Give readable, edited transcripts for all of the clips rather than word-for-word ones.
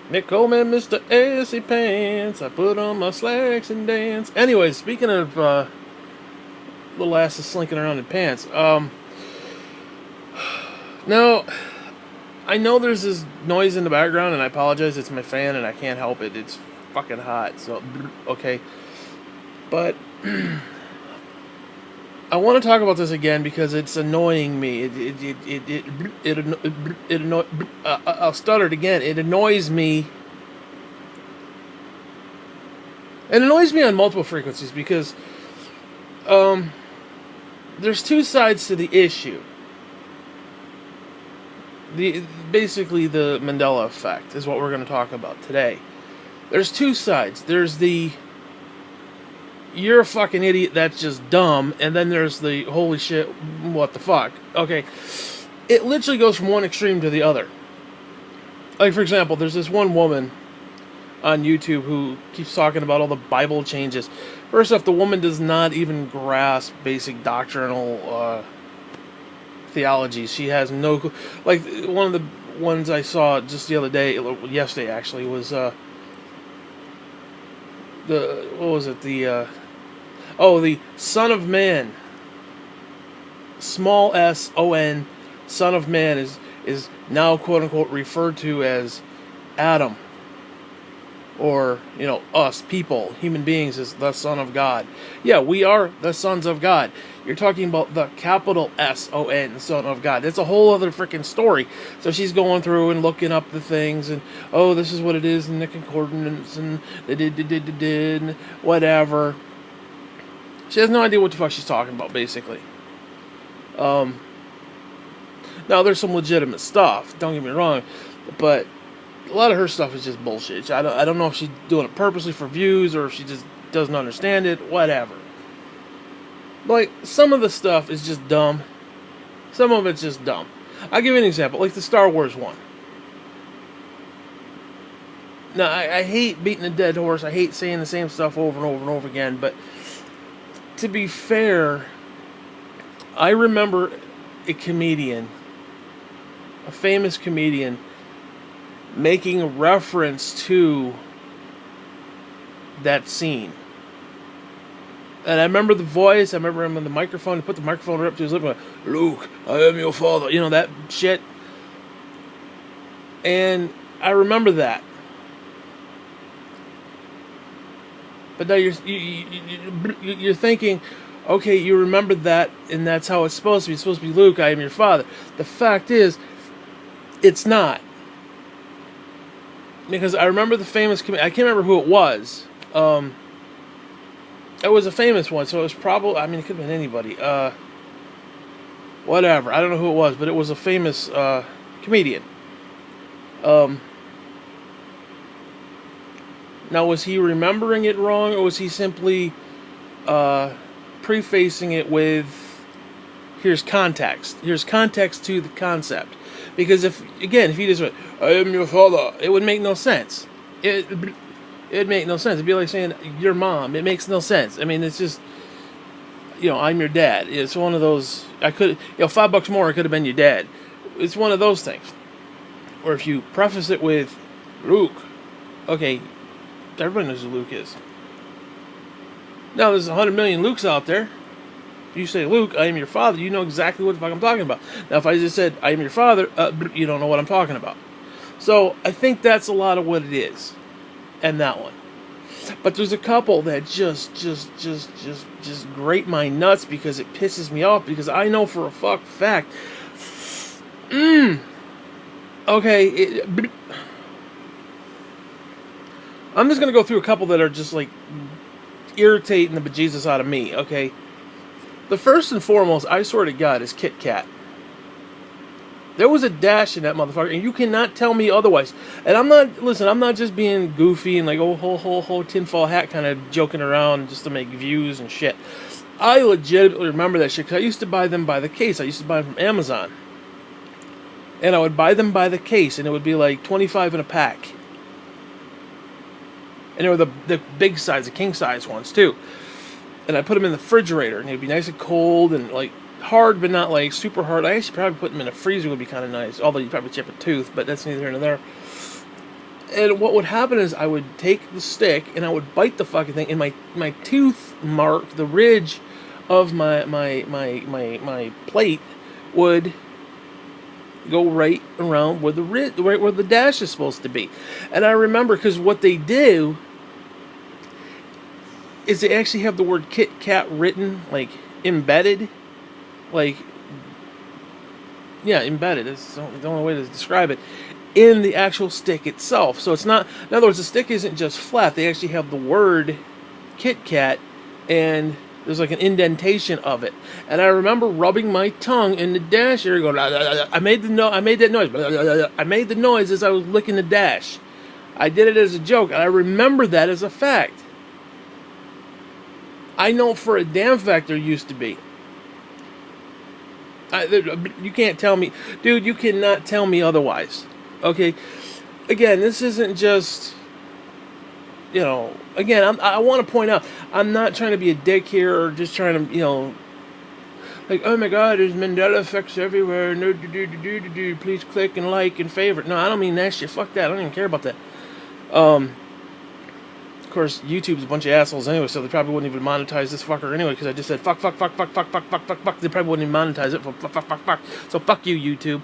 Nick Coleman, Mr. Assy Pants. I put on my slacks and dance. Anyways, speaking of little asses slinking around in pants, now I know there's this noise in the background, and I apologize. It's my fan, and I can't help it. It's fucking hot. So okay, but I want to talk about this again because it's annoying me. I'll stutter it again. It annoys me. It annoys me on multiple frequencies because there's two sides to the issue. Basically the Mandela effect is what we're going to talk about today. There's two sides. There's the you're a fucking idiot, that's just dumb, and then there's the holy shit, what the fuck. Okay, it literally goes from one extreme to the other. Like, for example, there's this one woman on YouTube who keeps talking about all the Bible changes. First off, the woman does not even grasp basic doctrinal theology. She has no... Like, one of the ones I saw just the other day, yesterday actually, was what was it? The Son of Man. Small S-O-N, Son of Man is now quote-unquote referred to as Adam. Or, us, people, human beings, as the Son of God. Yeah, we are the sons of God. You're talking about the capital S-O-N, Son of God. That's a whole other freaking story. So she's going through and looking up the things, and, this is what it is in the concordance, and and whatever. She has no idea what the fuck she's talking about, basically. Now, there's some legitimate stuff, don't get me wrong, but a lot of her stuff is just bullshit. I don't know if she's doing it purposely for views or if she just doesn't understand it, whatever. Like, some of the stuff is just dumb. Some of it's just dumb. I'll give you an example, like the Star Wars one. Now, I hate beating a dead horse. I hate saying the same stuff over and over and over again, but to be fair, I remember a famous comedian, making a reference to that scene. And I remember the voice, I remember him on the microphone, he put the microphone right up to his lip and went, "Luke, I am your father." That shit. And I remember that. But now you're thinking, okay, you remember that, and that's how it's supposed to be. It's supposed to be, "Luke, I am your father." The fact is, it's not. Because I remember the famous... I can't remember who it was. It was a famous one, so it was probably... I mean, it could have been anybody. Whatever. I don't know who it was, but it was a famous comedian. Now, was he remembering it wrong, or was he simply prefacing it with, here's context. Here's context to the concept. Because if you just went, "I am your father," it would make no sense. It'd make no sense. It'd be like saying, "Your mom." It makes no sense. I mean, it's just, "I'm your dad." It's one of those, I could, $5 more, it could have been your dad. It's one of those things. Or if you preface it with, "Luke." Okay, everybody knows who Luke is. Now, there's 100 million Lukes out there. You say, "Luke, I am your father," you know exactly what the fuck I'm talking about. Now, if I just said, "I am your father," you don't know what I'm talking about. So, I think that's a lot of what it is. And that one. But there's a couple that just grate my nuts because it pisses me off, because I know for a fact. Okay, I'm just going to go through a couple that are just like irritating the bejesus out of me, okay? The first and foremost, I swear to God, is Kit Kat. There was a dash in that motherfucker, and you cannot tell me otherwise. And I'm not just being goofy and like, ho, tinfoil hat kind of joking around just to make views and shit. I legitimately remember that shit, because I used to buy them by the case. I used to buy them from Amazon. And I would buy them by the case, and it would be like 25 in a pack. And they were the big size, the king size ones, too. And I put them in the refrigerator, and they'd be nice and cold and like hard, but not like super hard. I actually probably put them in a freezer would be kind of nice, although you'd probably chip a tooth, but that's neither here nor there. And what would happen is I would take the stick and I would bite the fucking thing, and my tooth mark, the ridge of my plate, would go right around where right where the dash is supposed to be. And I remember, because what they do is they actually have the word Kit Kat written, like, embedded, like, yeah, embedded. It's the only way to describe it, in the actual stick itself. So it's not, in other words, the stick isn't just flat. They actually have the word Kit Kat, and there's like an indentation of it. And I remember rubbing my tongue in the dash area, going, I made that noise. I made the noise as I was licking the dash. I did it as a joke, and I remember that as a fact. I know for a damn fact there used to be. You can't tell me, dude, you cannot tell me otherwise. Okay? Again, this isn't just, again, I want to point out, I'm not trying to be a dick here, or just trying to, like, oh my god, there's Mandela effects everywhere, please click and like and favorite. No, I don't mean that shit. Fuck that. I don't even care about that. Of course, YouTube's a bunch of assholes anyway, so they probably wouldn't even monetize this fucker anyway, because I just said fuck. They probably wouldn't even monetize it for fuck. So fuck you, YouTube.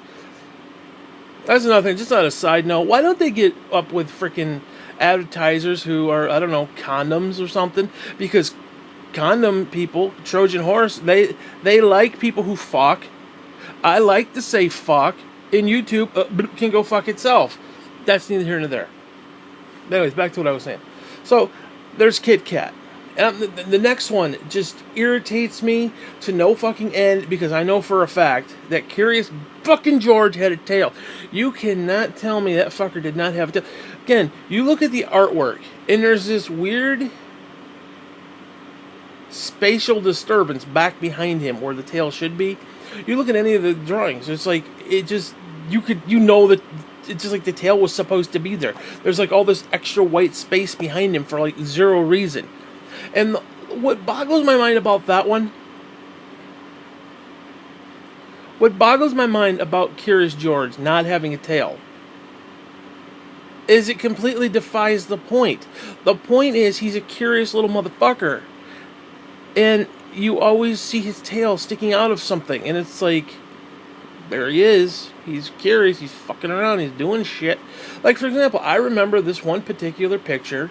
That's another thing, just on a side note. Why don't they get up with freaking advertisers who are, I don't know, condoms or something? Because condom people, Trojan horse, they like people who fuck. I like to say fuck, and YouTube can go fuck itself. That's neither here nor there. Anyways, back to what I was saying. So, there's Kit Kat. And the next one just irritates me to no fucking end, because I know for a fact that Curious fucking George had a tail. You cannot tell me that fucker did not have a tail. Again, you look at the artwork, and there's this weird spatial disturbance back behind him where the tail should be. You look at any of the drawings, it's like, it just, that it's just like the tail was supposed to be there. There's like all this extra white space behind him for like zero reason. And what boggles my mind about that one, what boggles my mind about Curious George not having a tail, is it completely defies the point. The point is, he's a curious little motherfucker, and you always see his tail sticking out of something, and it's like, there he is. He's curious. He's fucking around. He's doing shit. Like, for example, I remember this one particular picture,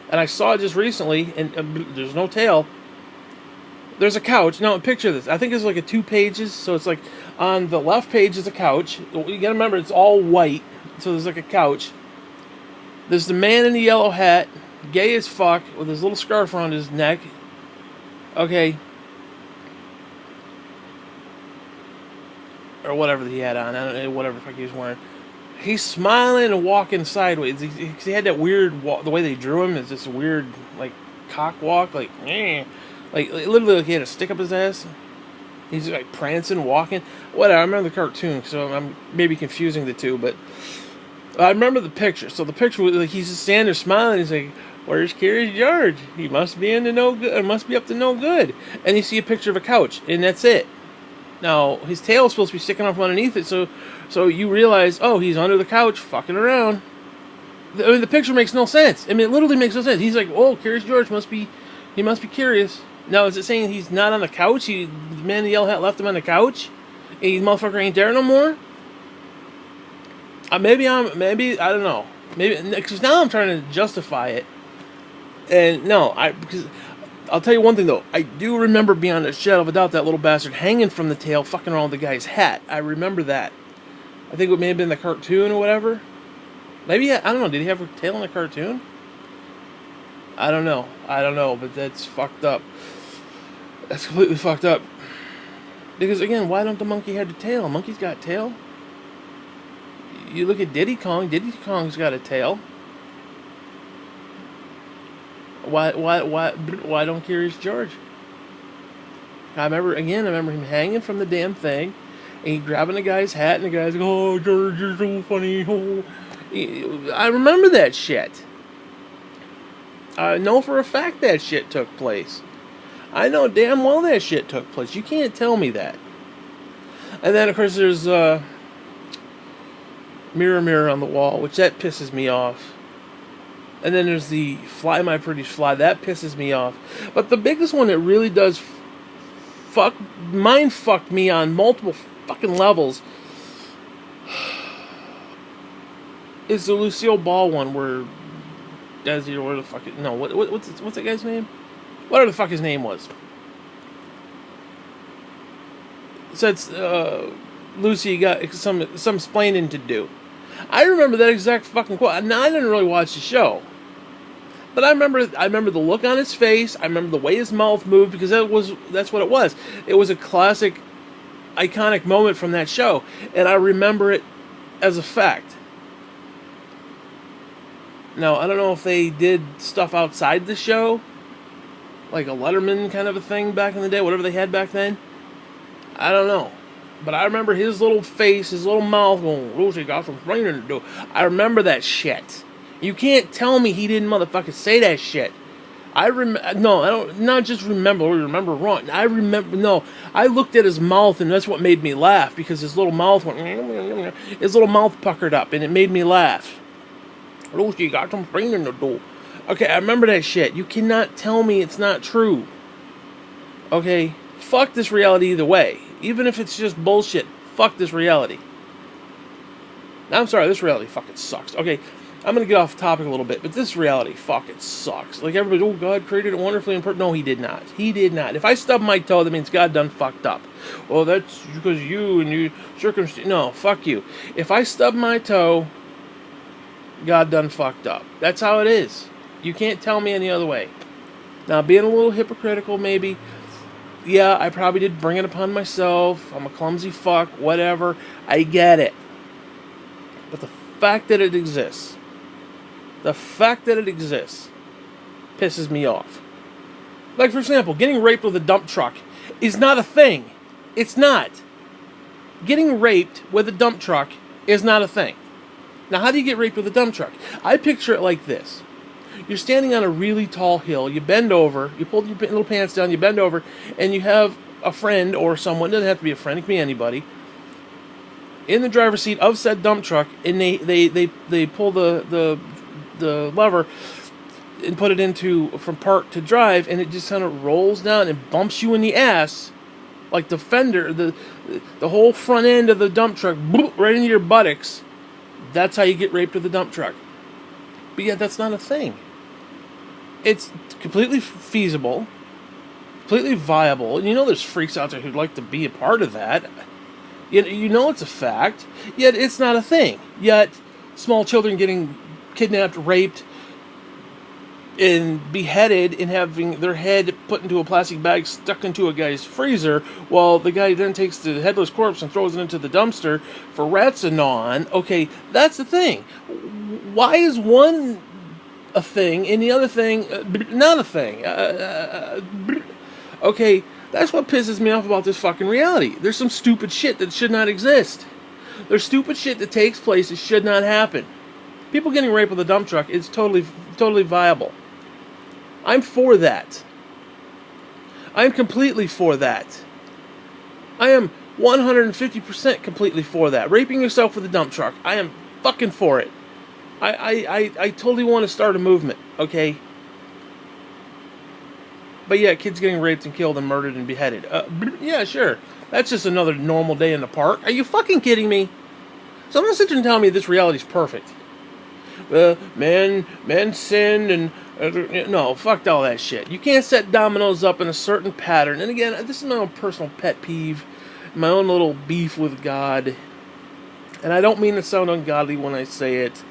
and I saw it just recently, and there's no tail. There's a couch. Now, picture this. I think it's like 2 pages, so it's like, on the left page is a couch. You gotta remember, it's all white, so there's like a couch. There's the man in the yellow hat, gay as fuck, with his little scarf around his neck. Okay. Or whatever he had on. I don't know, whatever the fuck he was wearing. He's smiling and walking sideways. He had that weird walk. The way they drew him is this weird, like, cock walk. Like, literally, like he had a stick up his ass. He's like prancing, walking. Whatever. I remember the cartoon, so I'm maybe confusing the two, but I remember the picture. So the picture was like, he's just standing there smiling. He's like, "Where's Curious George? He must be into no good. Must be up to no good." And you see a picture of a couch, and that's it. Now, his tail is supposed to be sticking off underneath it, so you realize, oh, he's under the couch, fucking around. I mean, the picture makes no sense. I mean, it literally makes no sense. He's like, oh, Curious George must be curious. Now, is it saying he's not on the couch? The man in the yellow hat left him on the couch? And the motherfucker ain't there no more? Maybe, I don't know. Maybe, because now I'm trying to justify it. And no, because I'll tell you one thing, though. I do remember beyond a shadow of a doubt that little bastard hanging from the tail, fucking around with the guy's hat. I remember that. I think it may have been the cartoon or whatever. Maybe, I don't know. Did he have a tail in the cartoon? I don't know, but that's fucked up. That's completely fucked up. Because, again, why don't the monkey have the tail? Monkey's got a tail. You look at Diddy Kong. Diddy Kong's got a tail. Why don't Curious George? I remember him hanging from the damn thing, and he grabbing the guy's hat, and the guy's like, "Oh, George, you're so funny." Oh. I remember that shit. I know for a fact that shit took place. I know damn well that shit took place. You can't tell me that. And then, of course, there's Mirror, mirror on the wall, which that pisses me off. And then there's the Fly My Pretty Fly, that pisses me off. But the biggest one that really does mind fucked me on multiple fucking levels is the Lucille Ball one where Desi, or where the fuck it, no, what's that guy's name? Whatever the fuck his name was. Said, Lucy, you got some explaining to do. I remember that exact fucking quote. Now, I didn't really watch the show, but I remember the look on his face. I remember the way his mouth moved, because that's what it was. It was a classic, iconic moment from that show, and I remember it as a fact. Now, I don't know if they did stuff outside the show, like a Letterman kind of a thing back in the day, whatever they had back then. I don't know. But I remember his little face, his little mouth going, Lucy got some training to do. I remember that shit. You can't tell me he didn't motherfucking say that shit. No, I don't, not just remember wrong. I looked at his mouth, and that's what made me laugh, because his little mouth went, his little mouth puckered up, and it made me laugh. Lucy got some training to do. Okay, I remember that shit. You cannot tell me it's not true. Okay? Fuck this reality either way. Even if it's just bullshit, fuck this reality. Now, I'm sorry, this reality fucking sucks. Okay, I'm gonna get off topic a little bit, but this reality fucking sucks. Like, everybody, oh, God created it wonderfully and perfect. No, he did not. He did not. If I stub my toe, that means God done fucked up. Well, that's because you circumstance. No, fuck you. If I stub my toe, God done fucked up. That's how it is. You can't tell me any other way. Now, being a little hypocritical, maybe. Yeah, I probably did bring it upon myself. I'm a clumsy fuck, whatever. I get it. But the fact that it exists, pisses me off. Like, for example, getting raped with a dump truck is not a thing. It's not. Getting raped with a dump truck is not a thing. Now, how do you get raped with a dump truck? I picture it like this. You're standing on a really tall hill, you bend over, you pull your little pants down, you bend over, and you have a friend or someone, doesn't have to be a friend, it can be anybody, in the driver's seat of said dump truck, and they pull the lever and put it into from park to drive, and it just kind of rolls down and bumps you in the ass, like the fender, the whole front end of the dump truck, boop, right into your buttocks. That's how you get raped with a dump truck. But yet, that's not a thing. It's completely feasible, completely viable, and you know there's freaks out there who'd like to be a part of that. You know it's a fact, yet it's not a thing. Yet, small children getting kidnapped, raped, and beheaded, and having their head put into a plastic bag stuck into a guy's freezer, while the guy then takes the headless corpse and throws it into the dumpster for rats to gnaw on. Okay, that's the thing. Why is one a thing and the other thing not a thing? Okay, that's what pisses me off about this fucking reality. There's some stupid shit that should not exist. There's stupid shit that takes place that should not happen. People getting raped with a dump truck is totally viable. I'm for that. I'm completely for that. I am 150% completely for that. Raping yourself with a dump truck, I am fucking for it. I totally want to start a movement, okay? But yeah, kids getting raped and killed and murdered and beheaded. Yeah, sure. That's just another normal day in the park. Are you fucking kidding me? So I'm not sitting and telling me this reality's perfect. Men sinned and... no, fuck all that shit. You can't set dominoes up in a certain pattern. And again, this is my own personal pet peeve. My own little beef with God. And I don't mean to sound ungodly when I say it.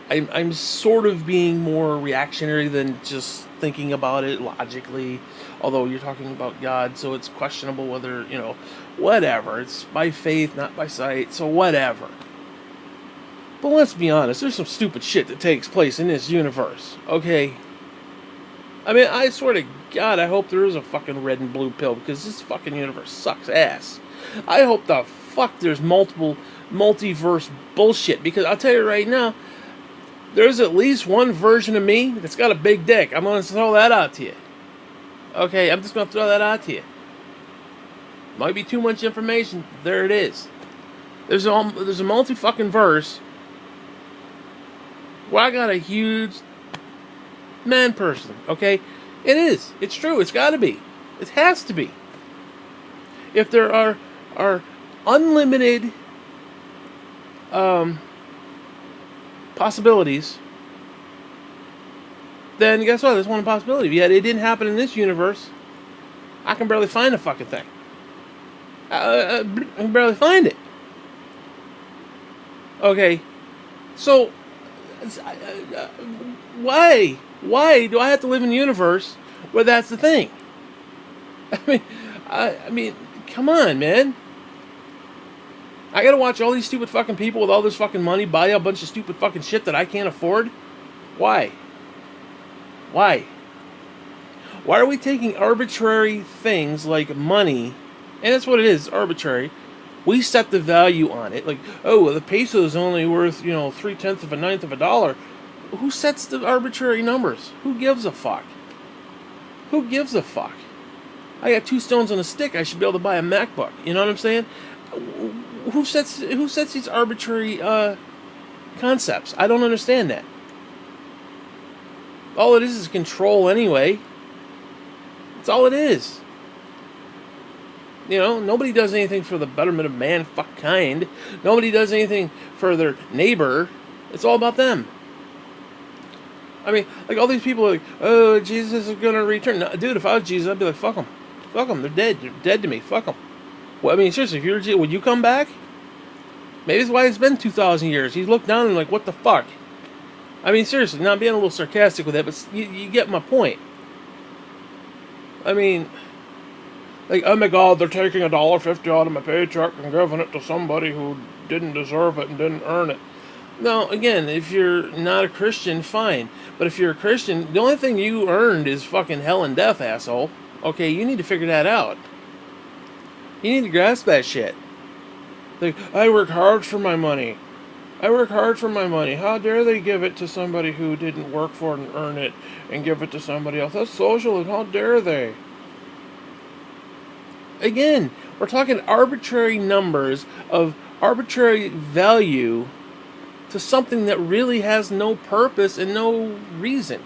I'm sort of being more reactionary than just thinking about it logically. Although you're talking about God, so it's questionable whether, whatever. It's by faith, not by sight, so whatever. But let's be honest, there's some stupid shit that takes place in this universe, okay? I mean, I swear to God, I hope there is a fucking red and blue pill, because this fucking universe sucks ass. I hope the fuck there's multiverse bullshit, because I'll tell you right now, there's at least one version of me that's got a big dick. I'm going to throw that out to you. Okay, I'm just going to throw that out to you. Might be too much information. There it is. There's a multi-fucking verse Well, I got a huge man person, okay? It is. It's true. It's got to be. It has to be. If there are unlimited possibilities, then guess what? There's one possibility. Yet it didn't happen in this universe. I can barely find a fucking thing. I can barely find it. Okay, so why? Why do I have to live in a universe where that's the thing? I mean, I mean, come on, man. I gotta watch all these stupid fucking people with all this fucking money buy a bunch of stupid fucking shit that I can't afford? Why? Why? Why are we taking arbitrary things like money, and that's what it is, arbitrary. We set the value on it. Like, oh, well, the peso is only worth, 3/10 of a ninth of a dollar. Who sets the arbitrary numbers? Who gives a fuck? Who gives a fuck? I got 2 stones on a stick. I should be able to buy a MacBook. You know what I'm saying? Who sets these arbitrary concepts? I don't understand that. All it is control anyway. That's all it is. Nobody does anything for the betterment of mankind. Nobody does anything for their neighbor. It's all about them. I mean, like all these people are like, oh, Jesus is going to return. No, dude, if I was Jesus, I'd be like, fuck them. Fuck them. They're dead. They're dead to me. Fuck them. Well, I mean, seriously, if you're Jesus, would you come back? Maybe that's why it's been 2,000 years. He's looked down and like, what the fuck? I mean, seriously, not being a little sarcastic with it, but you get my point. I mean, like, oh my God, they're taking $1.50 out of my paycheck and giving it to somebody who didn't deserve it and didn't earn it. Now, again, if you're not a Christian, fine. But if you're a Christian, the only thing you earned is fucking hell and death, asshole. Okay, you need to figure that out. You need to grasp that shit. Like, I work hard for my money. I work hard for my money. How dare they give it to somebody who didn't work for it and earn it and give it to somebody else? That's socialism. How dare they? Again, we're talking arbitrary numbers of arbitrary value to something that really has no purpose and no reason.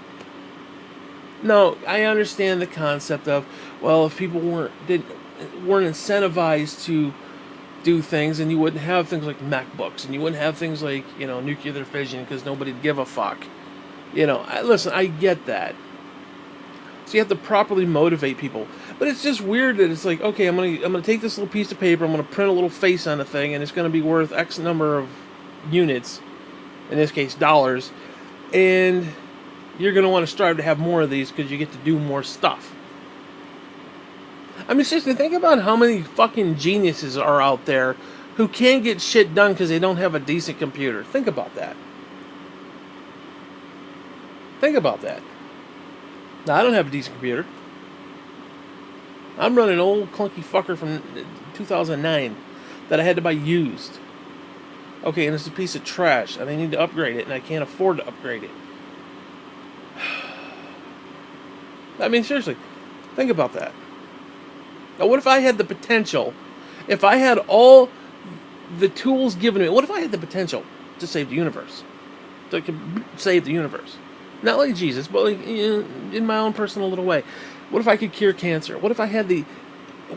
No, I understand the concept of, well, if people weren't incentivized to do things, and you wouldn't have things like MacBooks, and you wouldn't have things like, nuclear fission, because nobody'd give a fuck. Listen, I get that. So you have to properly motivate people. But it's just weird that it's like, okay, I'm gonna take this little piece of paper, I'm gonna print a little face on the thing, and it's gonna be worth X number of units, in this case dollars, and you're gonna want to strive to have more of these because you get to do more stuff. I mean, seriously, think about how many fucking geniuses are out there who can't get shit done because they don't have a decent computer. Think about that. Think about that. Now, I don't have a decent computer. I'm running an old clunky fucker from 2009 that I had to buy used. Okay, and it's a piece of trash, and I need to upgrade it, and I can't afford to upgrade it. I mean, seriously, think about that. Now, what if I had the potential, if I had all the tools given to me, what if I had the potential to save the universe? To save the universe. Not like Jesus, but like, in my own personal little way. What if I could cure cancer? What if I had the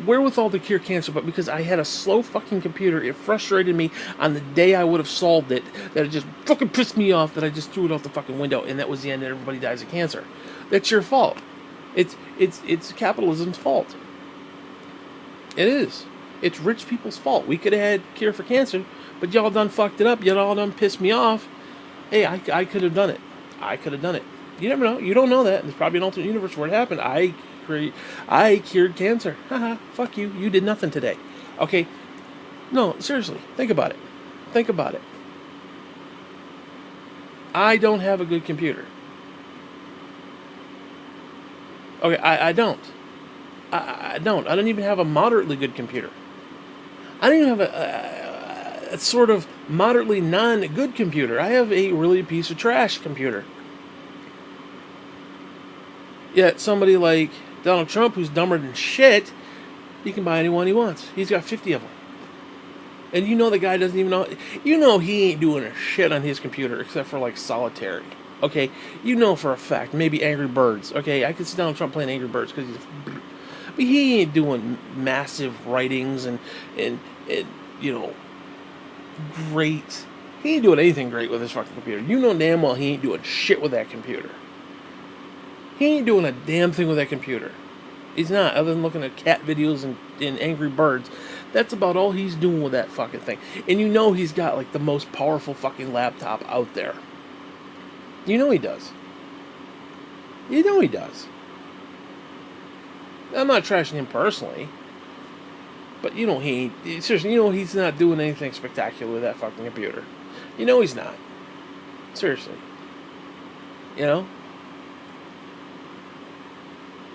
wherewithal to cure cancer, but because I had a slow fucking computer, it frustrated me on the day I would have solved it, that it just fucking pissed me off that I just threw it off the fucking window, and that was the end, and everybody dies of cancer. That's your fault. It's capitalism's fault. It is. It's rich people's fault. We could have had cure for cancer, but y'all done fucked it up. Y'all done pissed me off. Hey, I could have done it. I could have done it. You never know. You don't know that. There's probably an alternate universe where it happened. I cured cancer. Haha, fuck you. You did nothing today. Okay? No, seriously. Think about it. Think about it. I don't have a good computer. Okay, I don't. I don't. I don't even have a moderately good computer. I don't even have a sort of moderately non-good computer. I have a really piece of trash computer. Yet somebody like Donald Trump, who's dumber than shit, he can buy anyone he wants. He's got 50 of them. And you know the guy doesn't even know. You know he ain't doing a shit on his computer except for like solitary. Okay, you know for a fact. Maybe Angry Birds. Okay, I could see Donald Trump playing Angry Birds because he's. But he ain't doing massive writings and you know great. He ain't doing anything great with his fucking computer. You know damn well he ain't doing shit with that computer. He ain't doing a damn thing with that computer. He's not, other than looking at cat videos and Angry Birds. That's about all he's doing with that fucking thing. And you know he's got like the most powerful fucking laptop out there. You know he does. You know he does. I'm not trashing him personally. But you know he ain't, seriously, you know he's not doing anything spectacular with that fucking computer. You know he's not. Seriously. You know?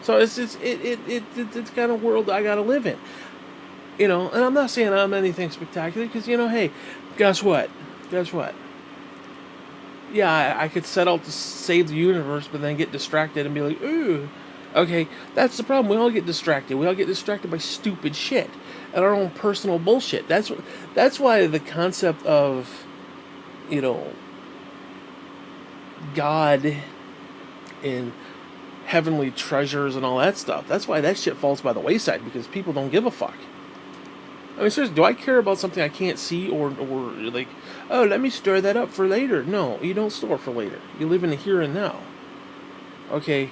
So it's kind of world I gotta live in. You know, and I'm not saying I'm anything spectacular, because, you know, hey, guess what? Guess what? Yeah, I could set out to save the universe, but then get distracted and be like, ooh. Okay, that's the problem. We all get distracted. We all get distracted by stupid shit and our own personal bullshit. That's why the concept of, you know, God and heavenly treasures and all that stuff, that's why that shit falls by the wayside, because people don't give a fuck. I mean, seriously, do I care about something I can't see, or like, oh, let me store that up for later? No, you don't store for later. You live in the here and now. Okay?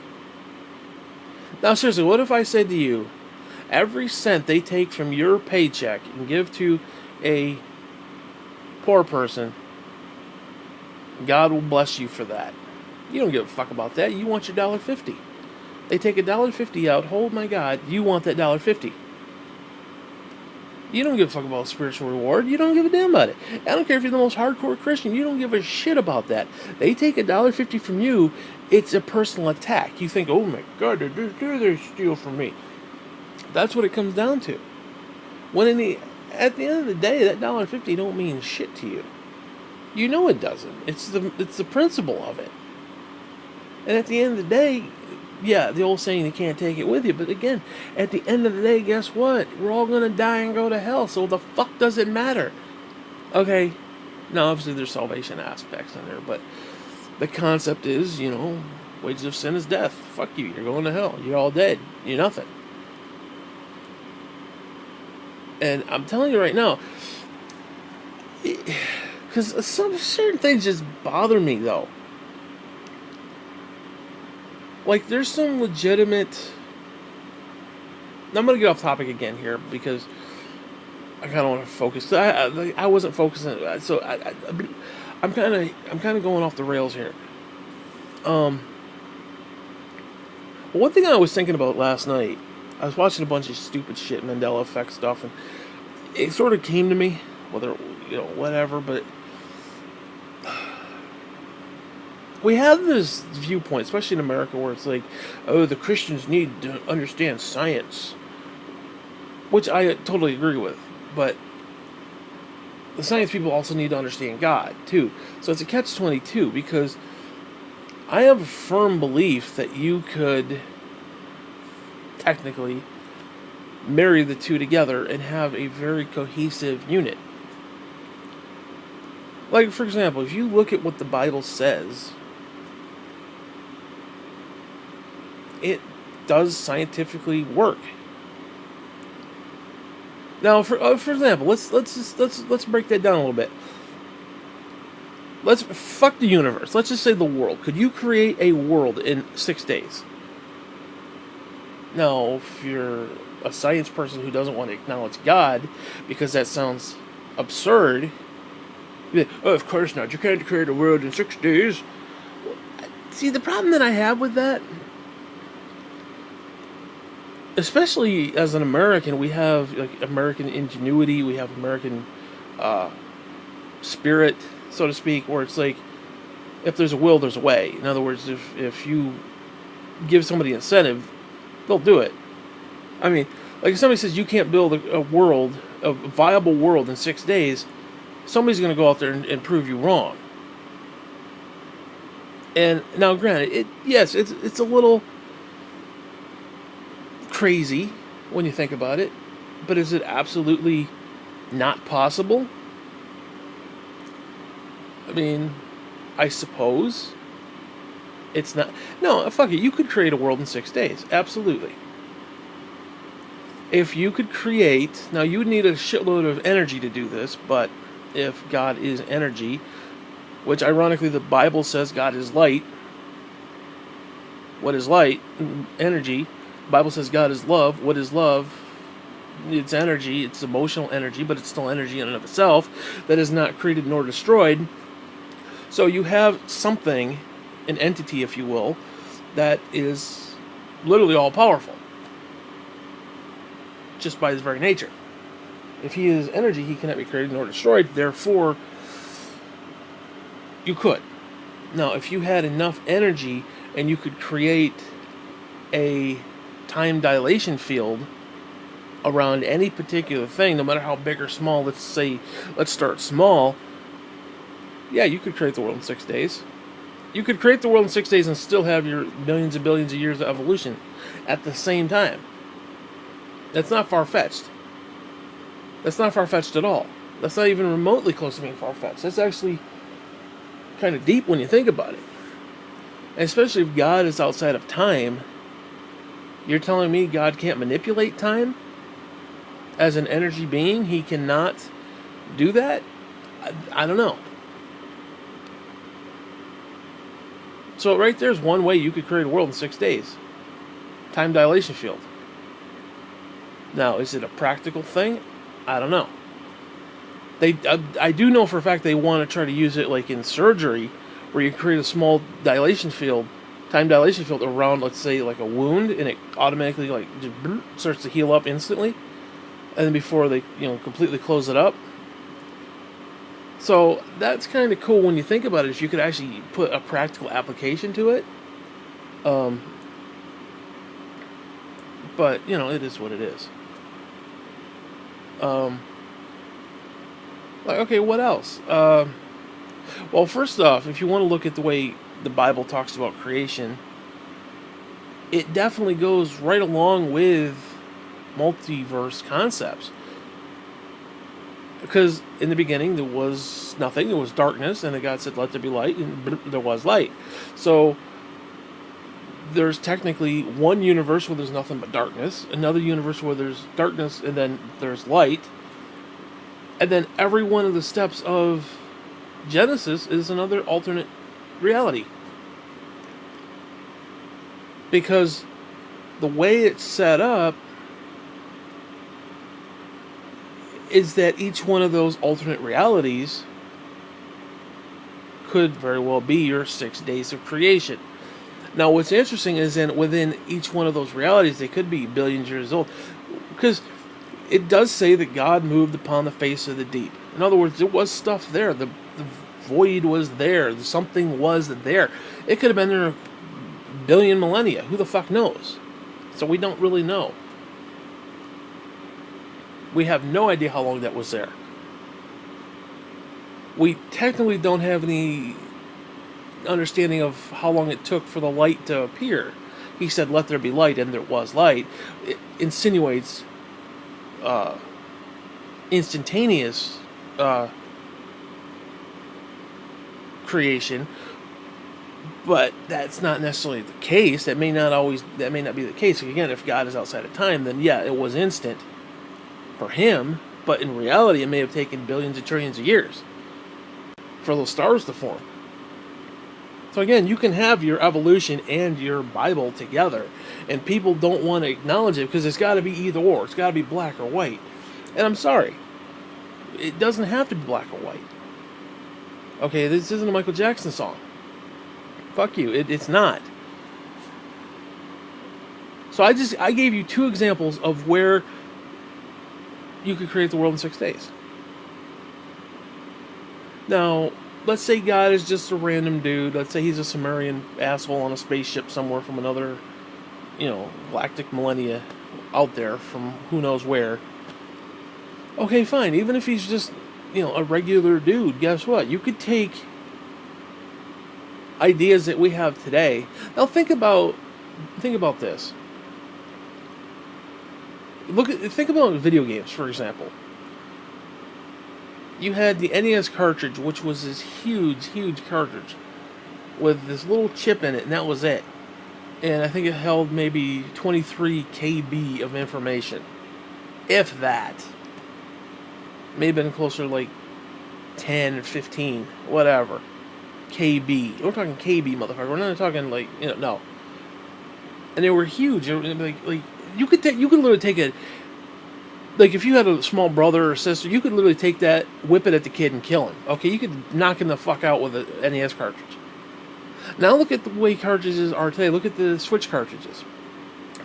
Now, seriously, what if I said to you, every cent they take from your paycheck and give to a poor person, God will bless you for that? You don't give a fuck about that. You want your $1.50. They take $1.50 out. Oh my God, you want that $1.50. You don't give a fuck about spiritual reward. You don't give a damn about it. I don't care if you're the most hardcore Christian. You don't give a shit about that. They take $1.50 from you. It's a personal attack. You think, oh my God, they're steal from me. That's what it comes down to. When at the end of the day, that $1.50 don't mean shit to you. You know it doesn't. It's the principle of it. And at the end of the day, yeah, the old saying, you can't take it with you. But again, at the end of the day, guess what? We're all going to die and go to hell. So the fuck does it matter? Okay. Now, obviously, there's salvation aspects in there. But the concept is, you know, wages of sin is death. Fuck you. You're going to hell. You're all dead. You're nothing. And I'm telling you right now, because some certain things just bother me, though. Like, there's some legitimate... Now, I'm going to get off topic again here, because I kind of want to focus. I wasn't focusing, so I'm kind of going off the rails here. One thing I was thinking about last night, I was watching a bunch of stupid shit, Mandela effect stuff, and it sort of came to me, whether, you know, whatever, but we have this viewpoint, especially in America, where it's like, oh, the Christians need to understand science, which I totally agree with, but the science people also need to understand God, too. So it's a catch-22, because I have a firm belief that you could technically marry the two together and have a very cohesive unit. Like, for example, if you look at what the Bible says, it does scientifically work. Now, for example, let's break that down a little bit. Let's fuck the universe. Let's just say the world. Could you create a world in 6 days? Now, if you're a science person who doesn't want to acknowledge God, because that sounds absurd, oh, of course not. You can't create a world in 6 days. See, the problem that I have with that, especially as an American, we have like American ingenuity, we have American spirit, so to speak, where it's like, if there's a will, there's a way. In other words, if you give somebody incentive, they'll do it. I mean, like if somebody says you can't build a viable world in 6 days, somebody's going to go out there and prove you wrong. And now, granted, it's a little crazy when you think about it, but is it absolutely not possible? I mean, I suppose it's not. No, fuck it. You could create a world in 6 days. Absolutely. If you could create, now you would need a shitload of energy to do this, but if God is energy, which ironically the Bible says God is light. What is light? Energy. The Bible says God is love. What is love? It's energy. It's emotional energy, but it's still energy in and of itself that is not created nor destroyed. So you have something, an entity, if you will, that is literally all powerful, just by his very nature. If he is energy, he cannot be created nor destroyed. Therefore, you could. Now, if you had enough energy and you could create a time dilation field around any particular thing, no matter how big or small, let's start small. Yeah, you could create the world in 6 days. You could create the world in 6 days and still have your millions and billions of years of evolution at the same time. That's not far-fetched. That's not far-fetched at all. That's not even remotely close to being far-fetched. That's actually kind of deep when you think about it. And especially if God is outside of time, you're telling me God can't manipulate time? As an energy being, he cannot do that? I don't know. So right there's one way you could create a world in 6 days. Time dilation field. Now, is it a practical thing? I don't know. I do know for a fact they want to try to use it like in surgery, where you create a small dilation field, time dilation field around, let's say, like a wound, and it automatically like just starts to heal up instantly, and then before they completely close it up. So that's kind of cool when you think about it. If you could actually put a practical application to it, but it is what it is. Like, okay, what else? Well, first off, if you want to look at the way the Bible talks about creation, it definitely goes right along with multiverse concepts. Because in the beginning there was nothing, there was darkness, and then God said, "Let there be light," and there was light. So there's technically one universe where there's nothing but darkness, another universe where there's darkness, and then there's light. And then every one of the steps of Genesis is another alternate reality. Because the way it's set up is that each one of those alternate realities could very well be your 6 days of creation. Now, what's interesting is within each one of those realities, they could be billions of years old. Because it does say that God moved upon the face of the deep. In other words, there was stuff there. The void was there. Something was there. It could have been there a billion millennia. Who the fuck knows? So we don't really know. We have no idea how long that was there. We technically don't have any understanding of how long it took for the light to appear. He said, "Let there be light," and there was light. It insinuates instantaneous creation, but that's not necessarily the case. That may not be the case. Again, if God is outside of time, then yeah, it was instant for him, but in reality it may have taken billions of trillions of years for those stars to form. So again, you can have your evolution and your Bible together, and people don't want to acknowledge it because it's got to be either or. It's got to be black or white. And I'm sorry, it doesn't have to be black or white. Okay, this isn't a Michael Jackson song. Fuck you, it's not. So I gave you two examples of where you could create the world in 6 days. Now, let's say God is just a random dude. Let's say he's a Sumerian asshole on a spaceship somewhere from another, galactic millennia out there from who knows where. Okay, fine. Even if he's just, a regular dude, guess what? You could take ideas that we have today. Now think about this. Think about video games, for example. You had the NES cartridge, which was this huge, huge cartridge with this little chip in it, and that was it. And I think it held maybe 23 KB of information, if that. May have been closer to like 10, 15, whatever. KB. We're talking KB, motherfucker. We're not talking like, no. And they were huge. Like you could literally take it. Like if you had a small brother or sister, you could literally take that, whip it at the kid, and kill him. Okay, you could knock him the fuck out with an NES cartridge. Now look at the way cartridges are today. Look at the Switch cartridges.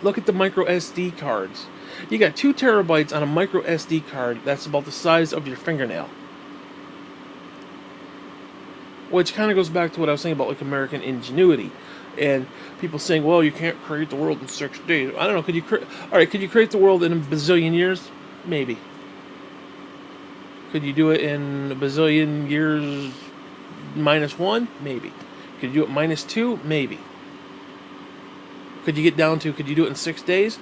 Look at the micro SD cards. You got 2 terabytes on a micro SD card that's about the size of your fingernail. Which kind of goes back to what I was saying about like American ingenuity. And people saying, well, you can't create the world in 6 days. I don't know, could you create the world in a bazillion years? Maybe. Could you do it in a bazillion years -1? Maybe. Could you do it -2? Maybe. Could you do it in 6 days?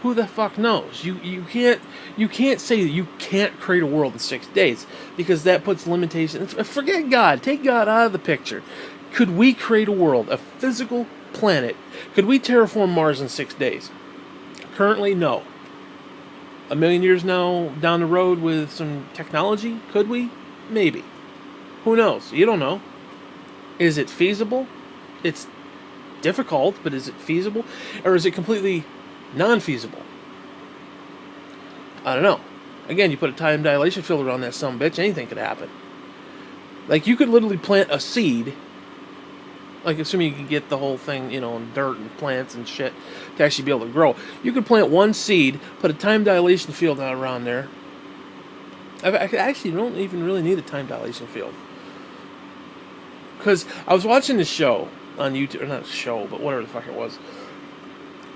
Who the fuck knows? You can't say that you can't create a world in 6 days, because that puts limitations. Forget God. Take God out of the picture. Could we create a world, a physical planet? Could we terraform Mars in 6 days? Currently, no. A million years now down the road with some technology, could we? Maybe. Who knows? You don't know. Is it feasible? It's difficult, but is it feasible? Or is it completely non-feasible? I don't know. Again, you put a time dilation field around that son of a bitch, anything could happen. Like, you could literally plant a seed, like, assuming you can get the whole thing, in dirt and plants and shit to actually be able to grow. You could plant one seed, put a time dilation field out around there. I actually don't even really need a time dilation field. Because I was watching this show on YouTube, or not a show, but whatever the fuck it was.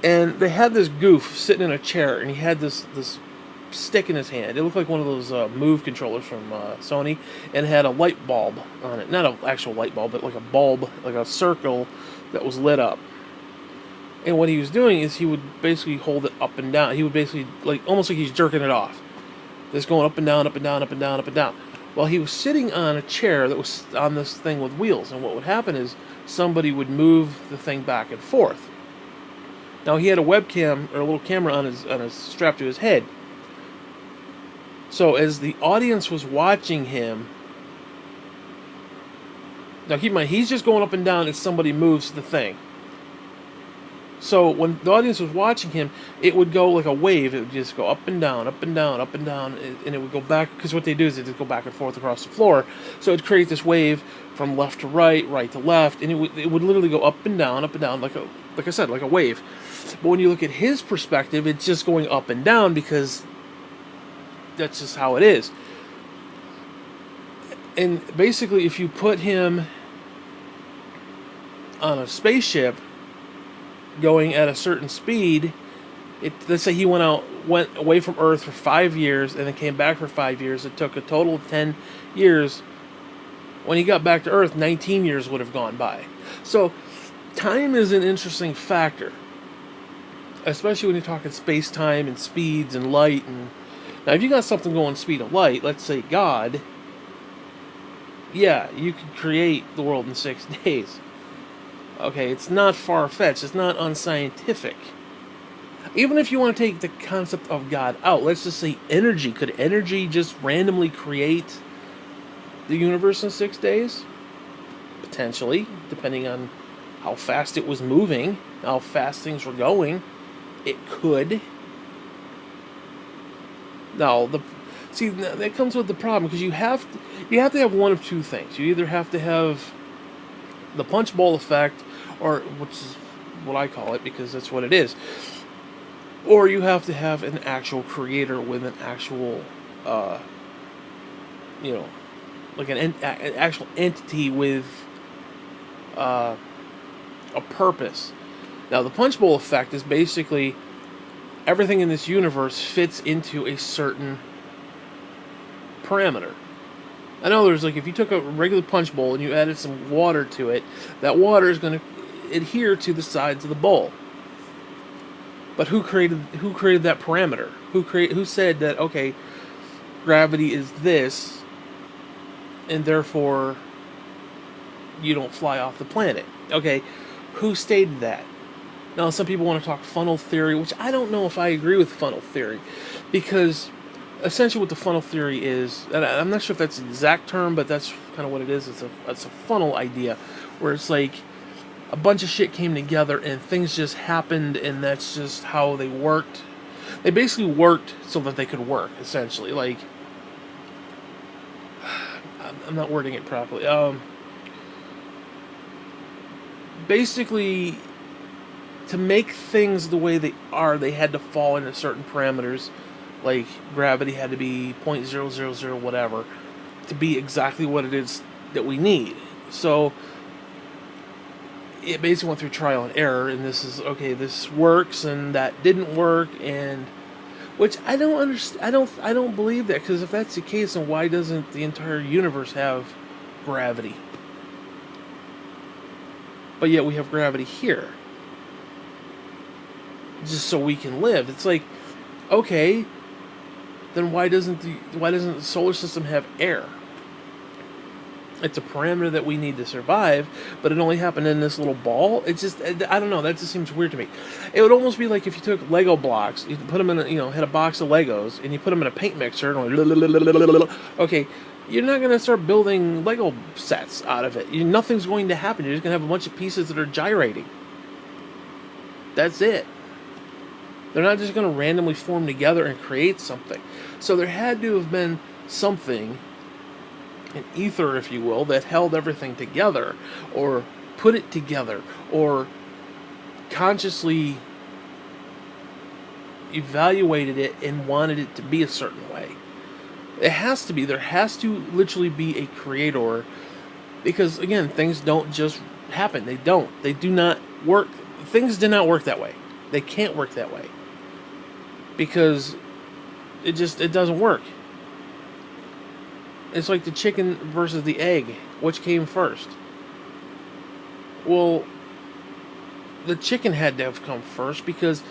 And they had this goof sitting in a chair, and he had this stick in his hand. It looked like one of those Move controllers from Sony, and had a light bulb on it. Not an actual light bulb, but like a bulb, like a circle that was lit up. And what he was doing is he would basically hold it up and down. He would basically, like, almost like he's jerking it off. Just going up and down, up and down, up and down, up and down. Well, he was sitting on a chair that was on this thing with wheels, and what would happen is somebody would move the thing back and forth. Now, he had a webcam, or a little camera on his strapped to his head. So as the audience was watching him, now keep in mind, he's just going up and down as somebody moves the thing. So when the audience was watching him, it would go like a wave. It would just go up and down, up and down, up and down, and it would go back, because what they do is they just go back and forth across the floor. So it would create this wave from left to right, right to left, and it would literally go up and down, like I said, like a wave. But when you look at his perspective, it's just going up and down, because that's just how it is. And basically, if you put him on a spaceship going at a certain speed, let's say he went away from Earth for 5 years and then came back for 5 years. It took a total of 10 years. When he got back to Earth, 19 years would have gone by. So time is an interesting factor, especially when you're talking space-time and speeds and light. And now, if you got something going speed of light, let's say God, yeah, you could create the world in 6 days. Okay, it's not far-fetched. It's not unscientific. Even if you want to take the concept of God out, let's just say energy. Could energy just randomly create the universe in 6 days? Potentially, depending on how fast it was moving, how fast things were going. It could. Now, that comes with the problem, because you have to have one of two things. You either have to have the punch bowl effect, or which is what I call it, because that's what it is, or you have to have an actual creator with an actual, like an actual entity with a purpose. Now, the punch bowl effect is basically everything in this universe fits into a certain parameter. I know there's, like, if you took a regular punch bowl and you added some water to it, that water is going to adhere to the sides of the bowl. But who created that parameter? Who said that, okay, gravity is this, and therefore you don't fly off the planet. Okay, who stated that? Now, some people want to talk funnel theory, which I don't know if I agree with funnel theory, because essentially what the funnel theory is, and I'm not sure if that's the exact term, but that's kind of what it is. It's a funnel idea, where it's like a bunch of shit came together and things just happened, and that's just how they worked. They basically worked so that they could work, essentially. Like, I'm not wording it properly. Basically, to make things the way they are, they had to fall into certain parameters. Like, gravity had to be 0.000 whatever to be exactly what it is that we need. So, it basically went through trial and error, and this is, okay, this works, and that didn't work, and... Which I don't understand. I don't believe that, because if that's the case, then why doesn't the entire universe have gravity? But yet we have gravity here, just so we can live. It's like, okay, then why doesn't the solar system have air? It's a parameter that we need to survive, but it only happened in this little ball. It's just, I don't know, that just seems weird to me. It would almost be like if you took Lego blocks, you put them in had a box of Legos, and you put them in a paint mixer, and okay, you're not going to start building Lego sets out of it. Nothing's going to happen. You're just going to have a bunch of pieces that are gyrating. That's it. They're not just going to randomly form together and create something. So there had to have been something, an ether, if you will, that held everything together, or put it together, or consciously evaluated it and wanted it to be a certain way. It has to be. There has to literally be a creator, because, again, things don't just happen. They don't. They do not work. Things do not work that way. They can't work that way, because it doesn't work. It's like the chicken versus the egg. Which came first? Well, the chicken had to have come first, because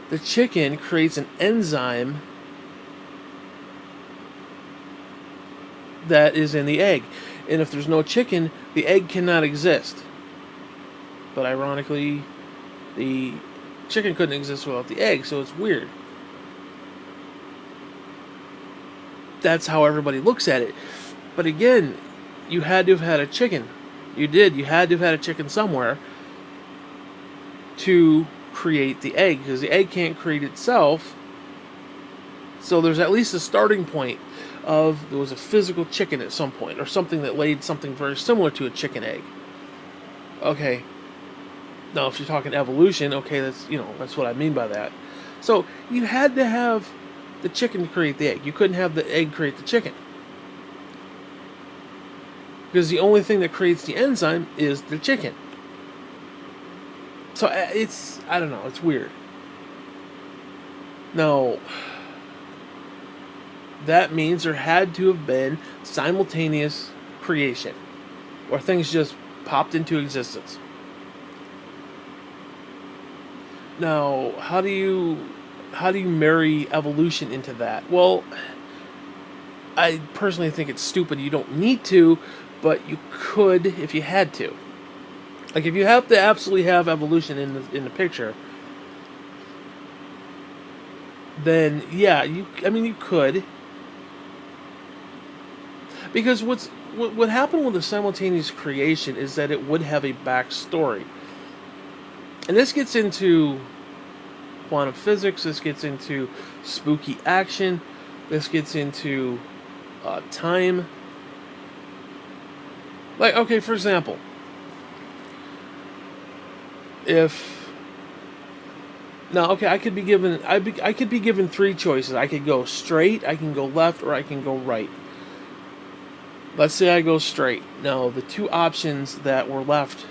the chicken creates an enzyme that is in the egg. And if there's no chicken, the egg cannot exist. But ironically, the chicken couldn't exist without the egg, so it's weird. That's how everybody looks at it. But again, you had to have had a chicken. You had to have had a chicken somewhere to create the egg, because the egg can't create itself. So there's at least a starting point of, there was a physical chicken at some point, or something that laid something very similar to a chicken egg. Okay. Now, if you're talking evolution, okay, that's what I mean by that. So you had to have the chicken to create the egg. You couldn't have the egg create the chicken, because the only thing that creates the enzyme is the chicken. So I don't know, it's weird. Now, that means there had to have been simultaneous creation, or things just popped into existence. Now, how do you marry evolution into that? Well, I personally think it's stupid. You don't need to, but you could if you had to. Like, if you have to absolutely have evolution in the picture, then yeah, you could. Because what happened with the simultaneous creation is that it would have a backstory. And this gets into quantum physics, this gets into spooky action, this gets into time. Like, okay, for example, I could be given three choices. I could go straight, I can go left, or I can go right. Let's say I go straight. Now, the two options that were left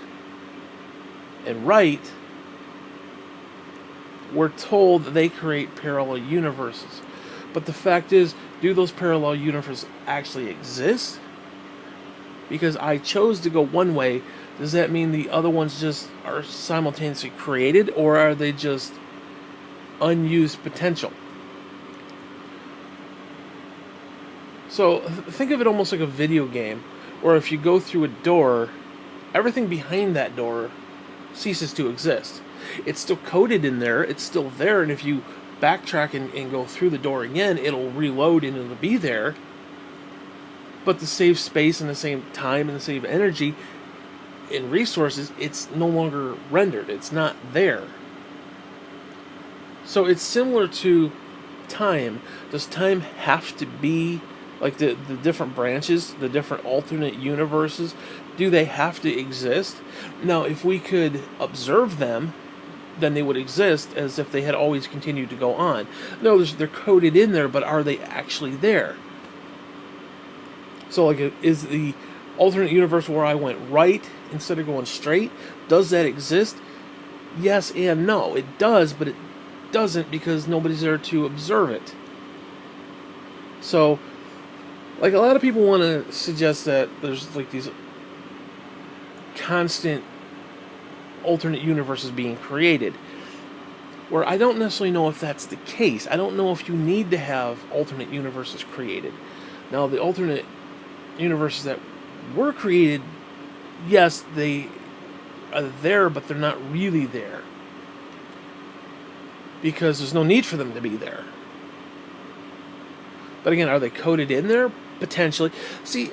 and right, we're told that they create parallel universes. But the fact is, do those parallel universes actually exist? Because I chose to go one way, does that mean the other ones just are simultaneously created, or are they just unused potential? So think of it almost like a video game, where if you go through a door, everything behind that door ceases to exist. It's still coded in there, it's still there, and if you backtrack and go through the door again, it'll reload and it'll be there. But to save space and the same time and to save energy and resources, it's no longer rendered. It's not there. So it's similar to time. Does time have to be like the different branches, the different alternate universes? Do they have to exist? Now, if we could observe them, then they would exist as if they had always continued to go on. No, they're coded in there, but are they actually there? So, like, is the alternate universe where I went right instead of going straight, does that exist? Yes and no. It does, but it doesn't because nobody's there to observe it. So, like, a lot of people want to suggest that there's, like, these constant alternate universes being created, where I don't necessarily know if that's the case. I don't know if you need to have alternate universes created. Now, the alternate universes that were created, yes, they are there, but they're not really there because there's no need for them to be there. But again, are they coded in there? Potentially. See,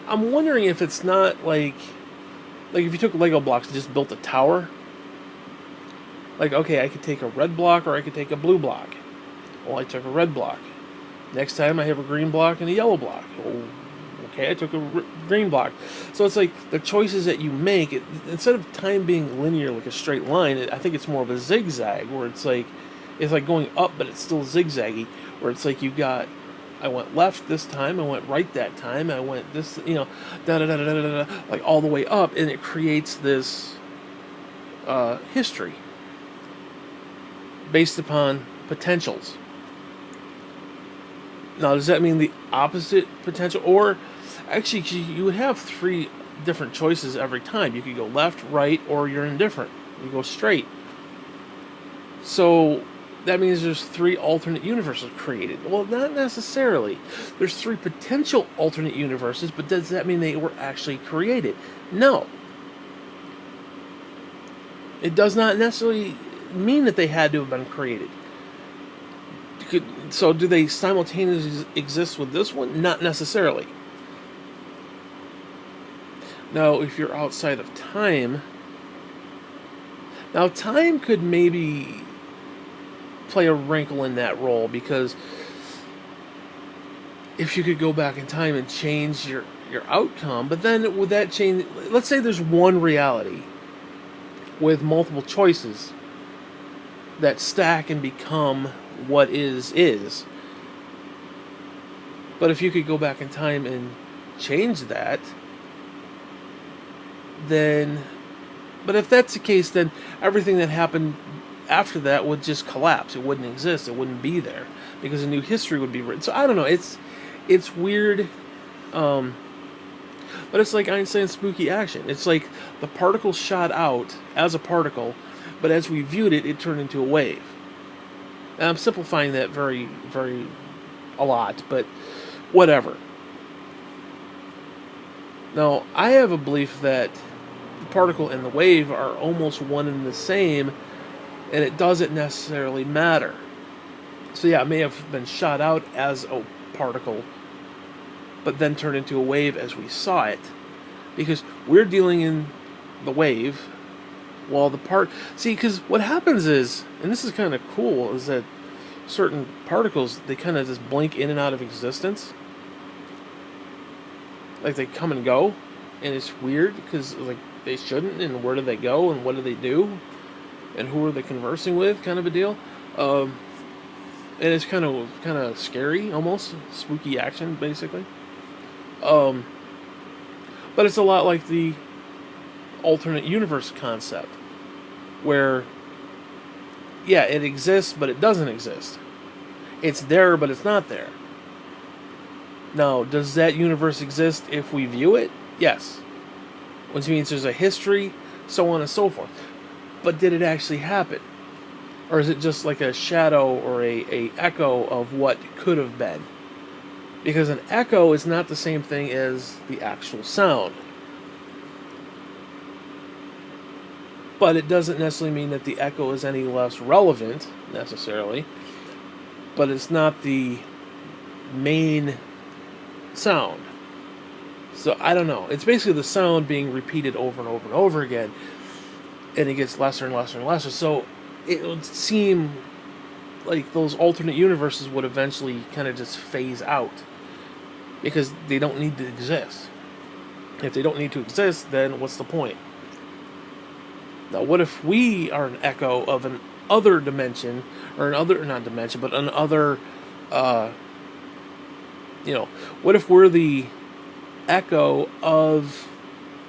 I'm wondering if it's not like if you took Lego blocks and just built a tower. Like, okay, I could take a red block or I could take a blue block. Well, I took a red block. Next time I have a green block and a yellow block. Oh, okay, I took a green block. So it's like the choices that you make, instead of time being linear like a straight line, I think it's more of a zigzag, where it's like going up, but it's still zigzaggy, where it's like I went left this time, I went right that time, I went this, da da da da da da, like all the way up, and it creates this history based upon potentials. Now, does that mean the opposite potential? Or, actually, you would have 3 different choices every time. You could go left, right, or you're indifferent. You go straight. So, that means there's 3 alternate universes created. Well, not necessarily. There's 3 potential alternate universes, but does that mean they were actually created? No. It does not necessarily mean that they had to have been created. So do they simultaneously exist with this one? Not necessarily. Now, if you're outside of time, now time could maybe play a wrinkle in that role, because if you could go back in time and change your outcome, but then would that change? Let's say there's one reality with multiple choices that stack and become what is. But if you could go back in time and change that, then, but if that's the case, then everything that happened after that would just collapse. It wouldn't exist. It wouldn't be there because a new history would be written. So I don't know. It's weird. But it's like Einstein's spooky action. It's like the particle shot out as a particle, but as we viewed it, it turned into a wave. And I'm simplifying that very, very a lot, but whatever. Now, I have a belief that the particle and the wave are almost one and the same, and it doesn't necessarily matter. So yeah, it may have been shot out as a particle, but then turned into a wave as we saw it. Because we're dealing in the wave, while see, because what happens is, and this is kind of cool, is that certain particles, they kind of just blink in and out of existence. Like, they come and go, and it's weird, because, like, they shouldn't, and where do they go, and what do they do, and who are they conversing with, kind of a deal. And it's kind of scary, almost, spooky action, basically. But it's a lot like the alternate universe concept, where, yeah, it exists, but it doesn't exist. It's there, but it's not there. Now, does that universe exist if we view it? Yes. Which means there's a history, so on and so forth. But did it actually happen? Or is it just like a shadow or a echo of what could have been? Because an echo is not the same thing as the actual sound. But it doesn't necessarily mean that the echo is any less relevant, necessarily. But it's not the main sound. So I don't know. It's basically the sound being repeated over and over and over again, and it gets lesser and lesser and lesser. So it would seem like those alternate universes would eventually kind of just phase out because they don't need to exist. If they don't need to exist, then what's the point? Now, what if we are an echo of an other dimension, or an other, not dimension, but an other, uh, what if we're the echo of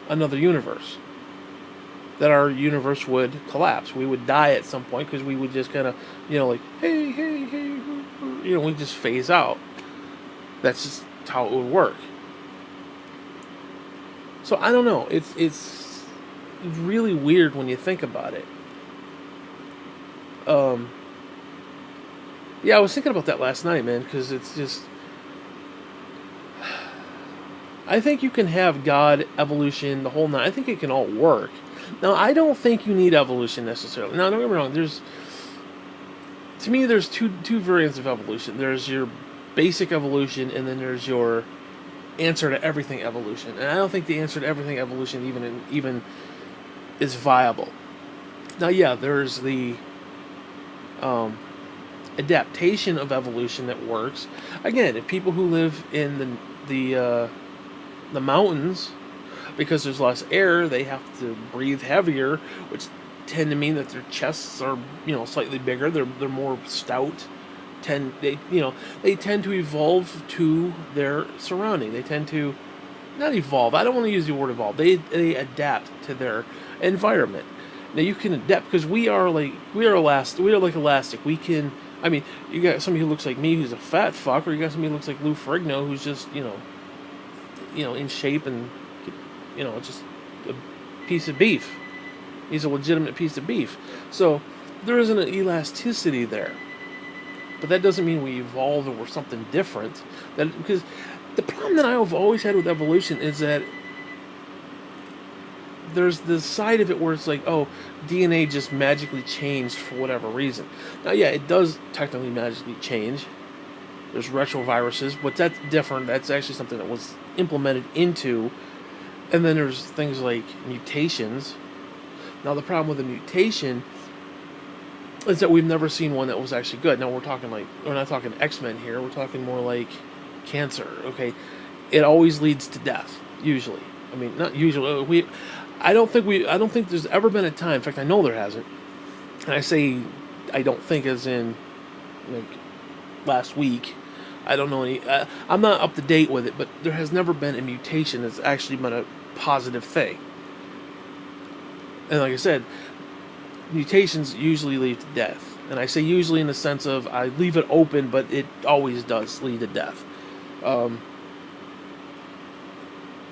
another universe? That our universe would collapse. We would die at some point because we would just kind of, like, hey, hey, hey, we just phase out. That's just how it would work. So I don't know. It's really weird when you think about it. Yeah, I was thinking about that last night, man, because it's just. I think you can have God, evolution, the whole nine. I think it can all work. Now, I don't think you need evolution necessarily. Now, don't get me wrong. To me, there's two variants of evolution. There's your basic evolution, and then there's your answer to everything evolution. And I don't think the answer to everything evolution even is viable. Now, yeah, there's the adaptation of evolution that works. Again, if people who live in the mountains, because there's less air, they have to breathe heavier, which tend to mean that their chests are slightly bigger. They're more stout. They tend to evolve to their surrounding. They tend to not evolve. I don't want to use the word evolve. They adapt to their environment. Now you can adapt because we are like elastic. We can. I mean, you got somebody who looks like me who's a fat fuck, or you got somebody who looks like Lou Ferrigno who's just in shape and just a piece of beef. He's a legitimate piece of beef. So there isn't an elasticity there. But that doesn't mean we evolved or we're something different. Because the problem that I've always had with evolution is that there's this side of it where it's like, oh, DNA just magically changed for whatever reason. Now, yeah, it does technically magically change. There's retroviruses, but that's different. That's actually something that was implemented into. And then there's things like mutations. Now, the problem with a mutation is that we've never seen one that was actually good. Now, we're not talking X-Men here. We're talking more like cancer, okay? It always leads to death, usually. I mean, not usually. I don't think there's ever been a time, in fact, I know there hasn't. And I say I don't think as in, like, last week. I don't know any. I'm not up to date with it, but there has never been a mutation that's actually been a positive thing. And like I said, mutations usually lead to death. And I say usually in the sense of I leave it open, but it always does lead to death.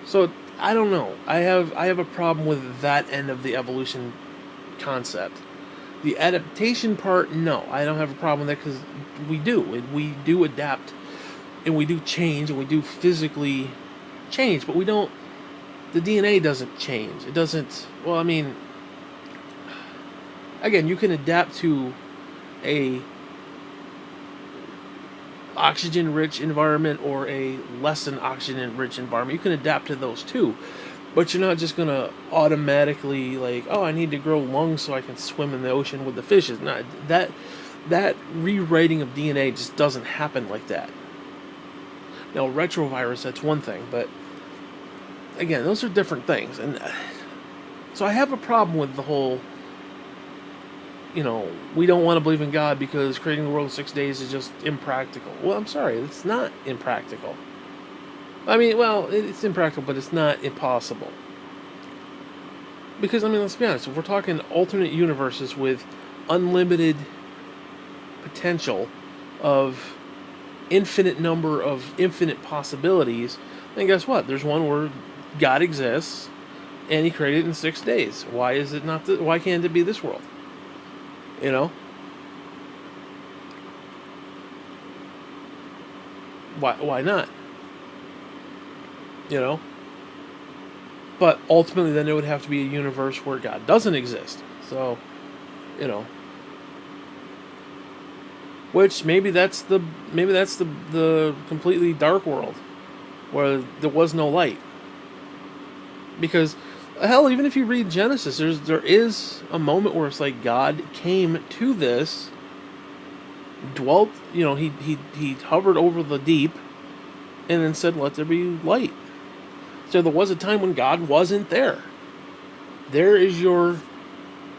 So I don't know. I have a problem with that end of the evolution concept. The adaptation part, no, I don't have a problem with that because we do adapt, and we do change, and we do physically change, but we don't. The DNA doesn't change. It doesn't. Well, I mean, again, you can adapt to a oxygen-rich environment or a less than oxygen-rich environment. You can adapt to those too, but you're not just gonna automatically like, oh, I need to grow lungs so I can swim in the ocean with the fishes. Not that rewriting of DNA just doesn't happen like that. Now, retrovirus, that's one thing, but again, those are different things, and so I have a problem with the whole. We don't want to believe in God because creating the world in 6 days is just impractical. Well, I'm sorry, it's not impractical. I mean, well, it's impractical, but it's not impossible. Because, I mean, let's be honest, if we're talking alternate universes with unlimited potential of infinite number of infinite possibilities, then guess what? There's one where God exists, and He created it in 6 days. Why is it not? Why can't it be this world? Why not? You know? But ultimately, then it would have to be a universe where God doesn't exist. So, you know, which maybe that's the completely dark world where there was no light. Because hell, even if you read Genesis, there is a moment where it's like God came to this, dwelt, he hovered over the deep, and then said, "Let there be light." So there was a time when God wasn't there. There is your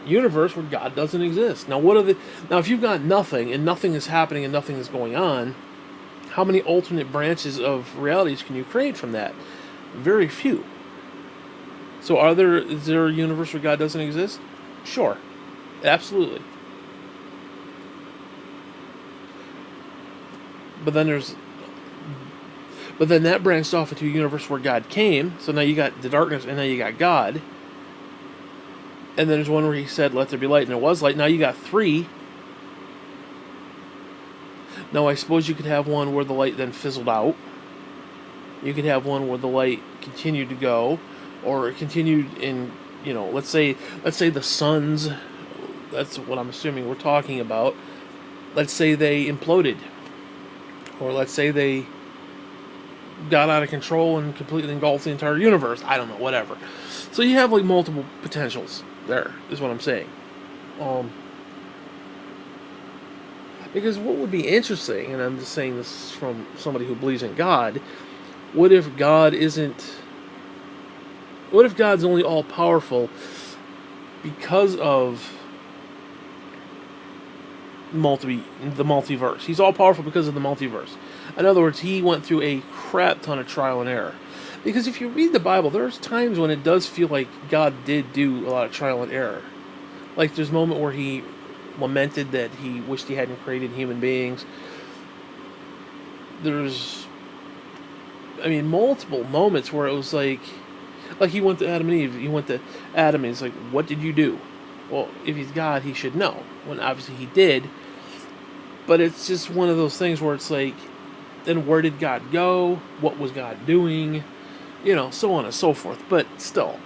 universe where God doesn't exist. Now if you've got nothing and nothing is happening and nothing is going on, how many alternate branches of realities can you create from that? Very few. So is there a universe where God doesn't exist? Sure. Absolutely. But then there's but then that branched off into a universe where God came, so now you got the darkness and now you got God. And then there's one where he said, "Let there be light," and there was light. Now you got three. Now I suppose you could have one where the light then fizzled out. You could have one where the light continued to go, or it continued in, let's say the suns. That's what I'm assuming we're talking about. Let's say they imploded, or let's say they got out of control and completely engulfed the entire universe. I don't know, whatever. So you have like multiple potentials. There is what I'm saying. Um, because what would be interesting, and I'm just saying this from somebody who believes in God, what if God isn't. What if God's only all powerful because of the multiverse? He's all powerful because of the multiverse. In other words, he went through a crap ton of trial and error. Because if you read the Bible, there's times when it does feel like God did do a lot of trial and error. Like there's a moment where he lamented that he wished he hadn't created human beings. There's, multiple moments where it was like he went to Adam and Eve. He went to Adam and he's like, "What did you do?" Well, if he's God, he should know. When obviously he did. But it's just one of those things where it's like, then where did God go? What was God doing? So on and so forth. But still,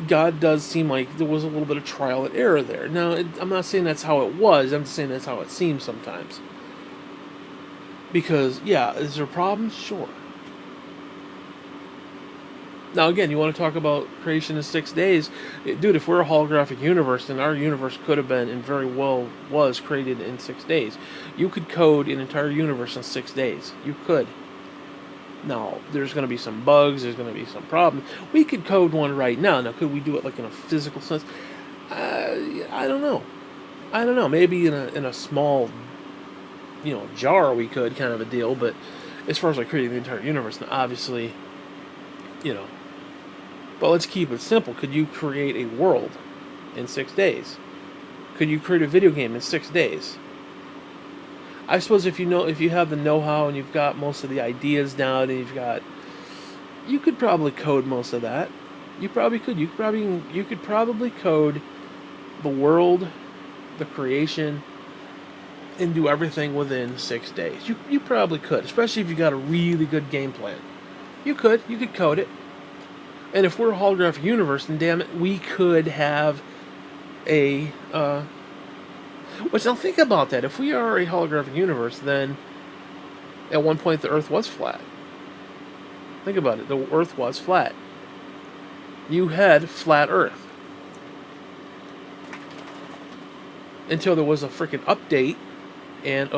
God does seem like there was a little bit of trial and error there. Now, I'm not saying that's how it was. I'm just saying that's how it seems sometimes. Because, yeah, is there problems? Sure. Now, again, you want to talk about creation in 6 days? Dude, if we're a holographic universe, then our universe could have been and very well was created in 6 days. You could code an entire universe in 6 days. You could. Now, there's going to be some bugs, there's going to be some problems. We could code one right now. Now, could we do it like in a physical sense? I don't know. I don't know. Maybe in a small, jar we could, kind of a deal. But as far as like creating the entire universe, now obviously, you know. But let's keep it simple. Could you create a world in 6 days? Could you create a video game in 6 days? I suppose if you have the know-how and you've got most of the ideas down and you could probably code most of that. You probably could. You could probably code the world, the creation, and do everything within 6 days. You probably could, especially if you got a really good game plan. You could code it. And if we're a holographic universe, then damn it, we could have a which, now think about that. If we are a holographic universe, then at one point the Earth was flat. Think about it. The Earth was flat. You had flat Earth. Until there was a freaking update, and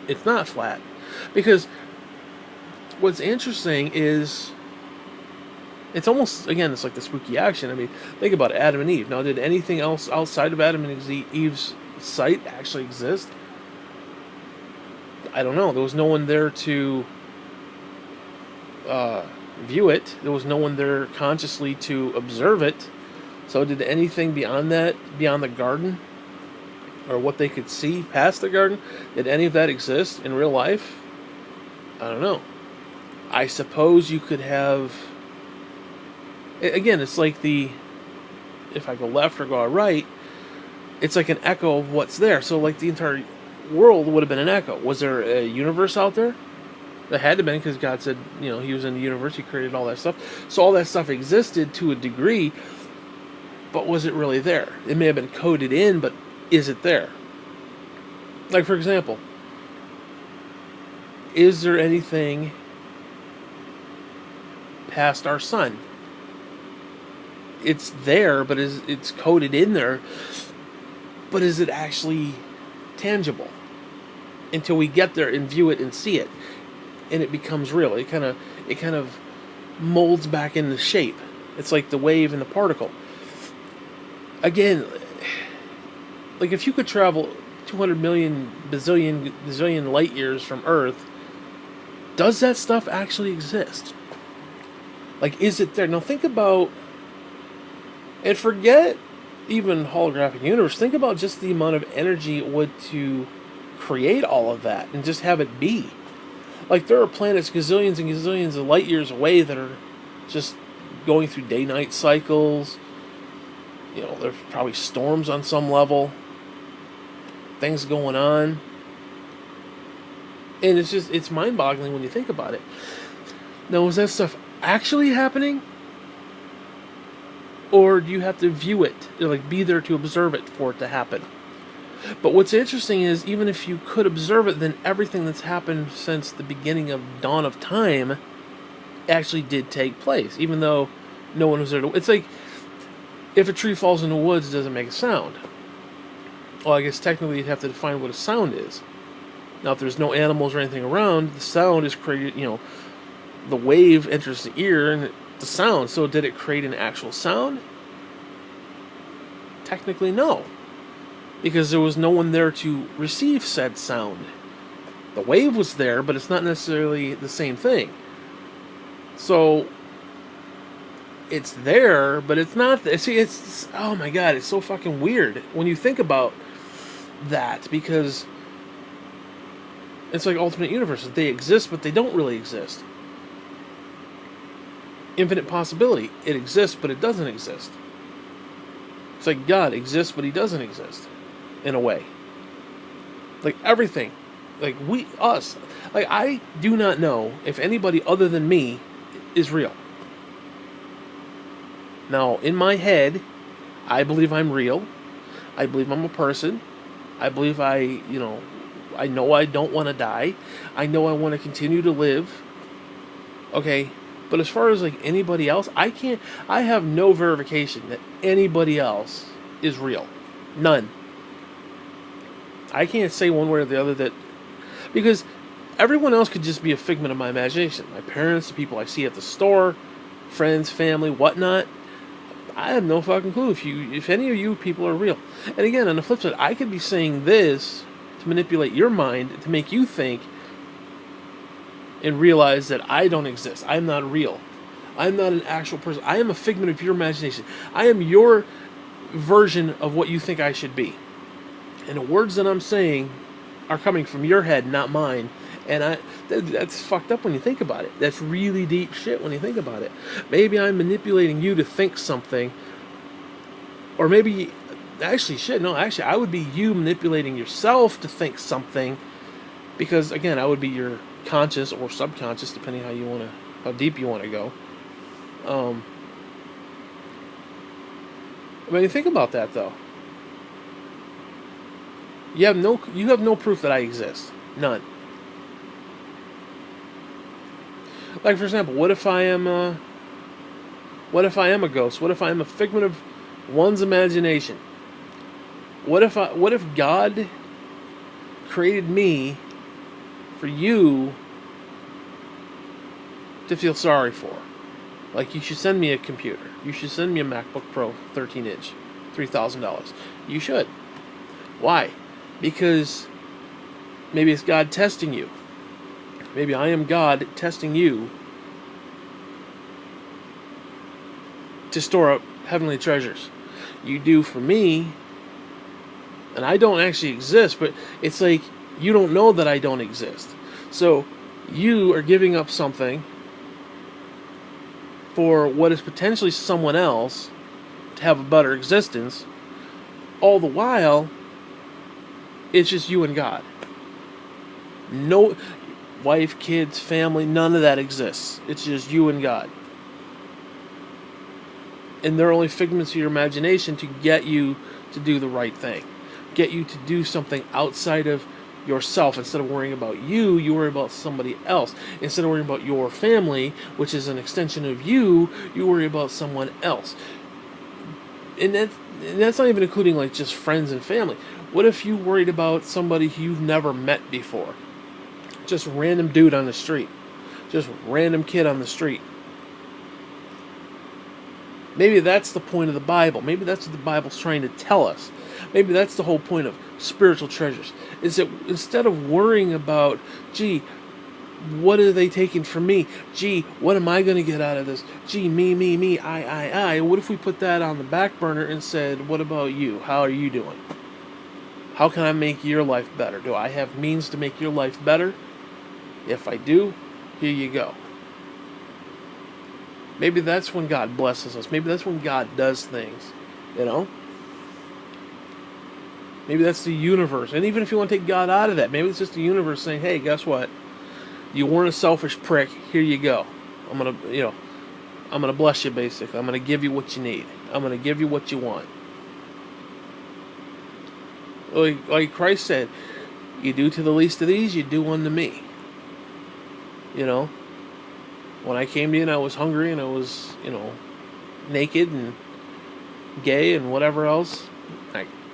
it's not flat. Because what's interesting is, it's almost, again, it's like the spooky action. Think about it, Adam and Eve. Now, did anything else outside of Adam and Eve's sight actually exist? I don't know. There was no one there to view it. There was no one there consciously to observe it. So did anything beyond that, beyond the garden, or what they could see past the garden, did any of that exist in real life? I don't know. I suppose you could have... Again, it's like if I go left or go right, it's like an echo of what's there. So like the entire world would have been an echo. Was there a universe out there? There had to have been, because God said, He was in the universe, He created all that stuff. So all that stuff existed to a degree, but was it really there? It may have been coded in, but is it there? Like, for example, is there anything past our sun? It's there, but it's coded in there, but is it actually tangible until we get there and view it and see it, and it becomes real? It kind of molds back into shape. It's like the wave and the particle. Again, like if you could travel 200 million bazillion light years from Earth, does that stuff actually exist? Like, is it there? Now think about, and forget even holographic universe, think about just the amount of energy it would to create all of that and just have it be. Like, there are planets gazillions and gazillions of light years away that are just going through day-night cycles. There's probably storms on some level, things going on, and it's mind-boggling when you think about it. Now, is that stuff actually happening, or do you have to view it, like be there to observe it for it to happen? But what's interesting is, even if you could observe it, then everything that's happened since the beginning of dawn of time actually did take place, even though no one was there it's like, if a tree falls in the woods, it doesn't make a sound. Well, I guess technically you'd have to define what a sound is. Now, if there's no animals or anything around, the sound is created, the wave enters the ear and the sound. So did it create an actual sound? Technically, no. Because there was no one there to receive said sound. The wave was there, but it's not necessarily the same thing. So it's there, but it's not. See, it's oh my god, it's so fucking weird when you think about that, because it's like alternate universes. They exist, but they don't really exist. Infinite possibility. It exists, but it doesn't exist. It's like God exists, but He doesn't exist, in a way. Like everything, like us. Like, I do not know if anybody other than me is real. Now, in my head, I believe I'm real. I believe I'm a person. I believe I know I don't want to die. I know I want to continue to live. Okay, but as far as like anybody else, I have no verification that anybody else is real. None. I can't say one way or the other that, because everyone else could just be a figment of my imagination. My parents, the people I see at the store, friends, family, whatnot. I have no fucking clue if any of you people are real. And again, on the flip side, I could be saying this to manipulate your mind, to make you think and realize that I don't exist. I'm not real. I'm not an actual person. I am a figment of your imagination. I am your version of what you think I should be. And the words that I'm saying are coming from your head, not mine. And that's fucked up when you think about it. That's really deep shit when you think about it. Maybe I'm manipulating you to think something. Or maybe, I would be you manipulating yourself to think something. Because, again, I would be your conscious or subconscious, depending how deep you want to go. I mean, think about that, though. You have no proof that I exist. None. Like, for example, what if I am a ghost? What if I am a figment of one's imagination? What if God created me for you to feel sorry for? Like, you should send me a computer. You should send me a MacBook Pro 13-inch, $3,000. You should. Why? Because maybe it's God testing you. Maybe I am God testing you to store up heavenly treasures. You do for me, and I don't actually exist, but it's like you don't know that I don't exist. So you are giving up something for what is potentially someone else to have a better existence. All the while, it's just you and God. No wife, kids, family, none of that exists. It's just you and God. And they're only figments of your imagination to get you to do the right thing, get you to do something outside of yourself. Instead of worrying about you, you worry about somebody else. Instead of worrying about your family, which is an extension of you, you worry about someone else. And that's not even including like just friends and family. What if you worried about somebody you've never met before? Just random dude on the street, just random kid on the street. Maybe that's the point of the Bible. Maybe that's what the Bible's trying to tell us. Maybe that's the whole point of spiritual treasures. Is that instead of worrying about, gee, what are they taking from me? Gee, what am I going to get out of this? Gee, me, I. What if we put that on the back burner and said, what about you? How are you doing? How can I make your life better? Do I have means to make your life better? If I do, here you go. Maybe that's when God blesses us. Maybe that's when God does things, you know? Maybe that's the universe. And even if you want to take God out of that, maybe it's just the universe saying, hey, guess what? You weren't a selfish prick. Here you go. I'm going to, I'm going to bless you, basically. I'm going to give you what you need. I'm going to give you what you want. Like Christ said, you do to the least of these, you do unto me. You know? When I came to you and I was hungry and I was, naked and gay and whatever else.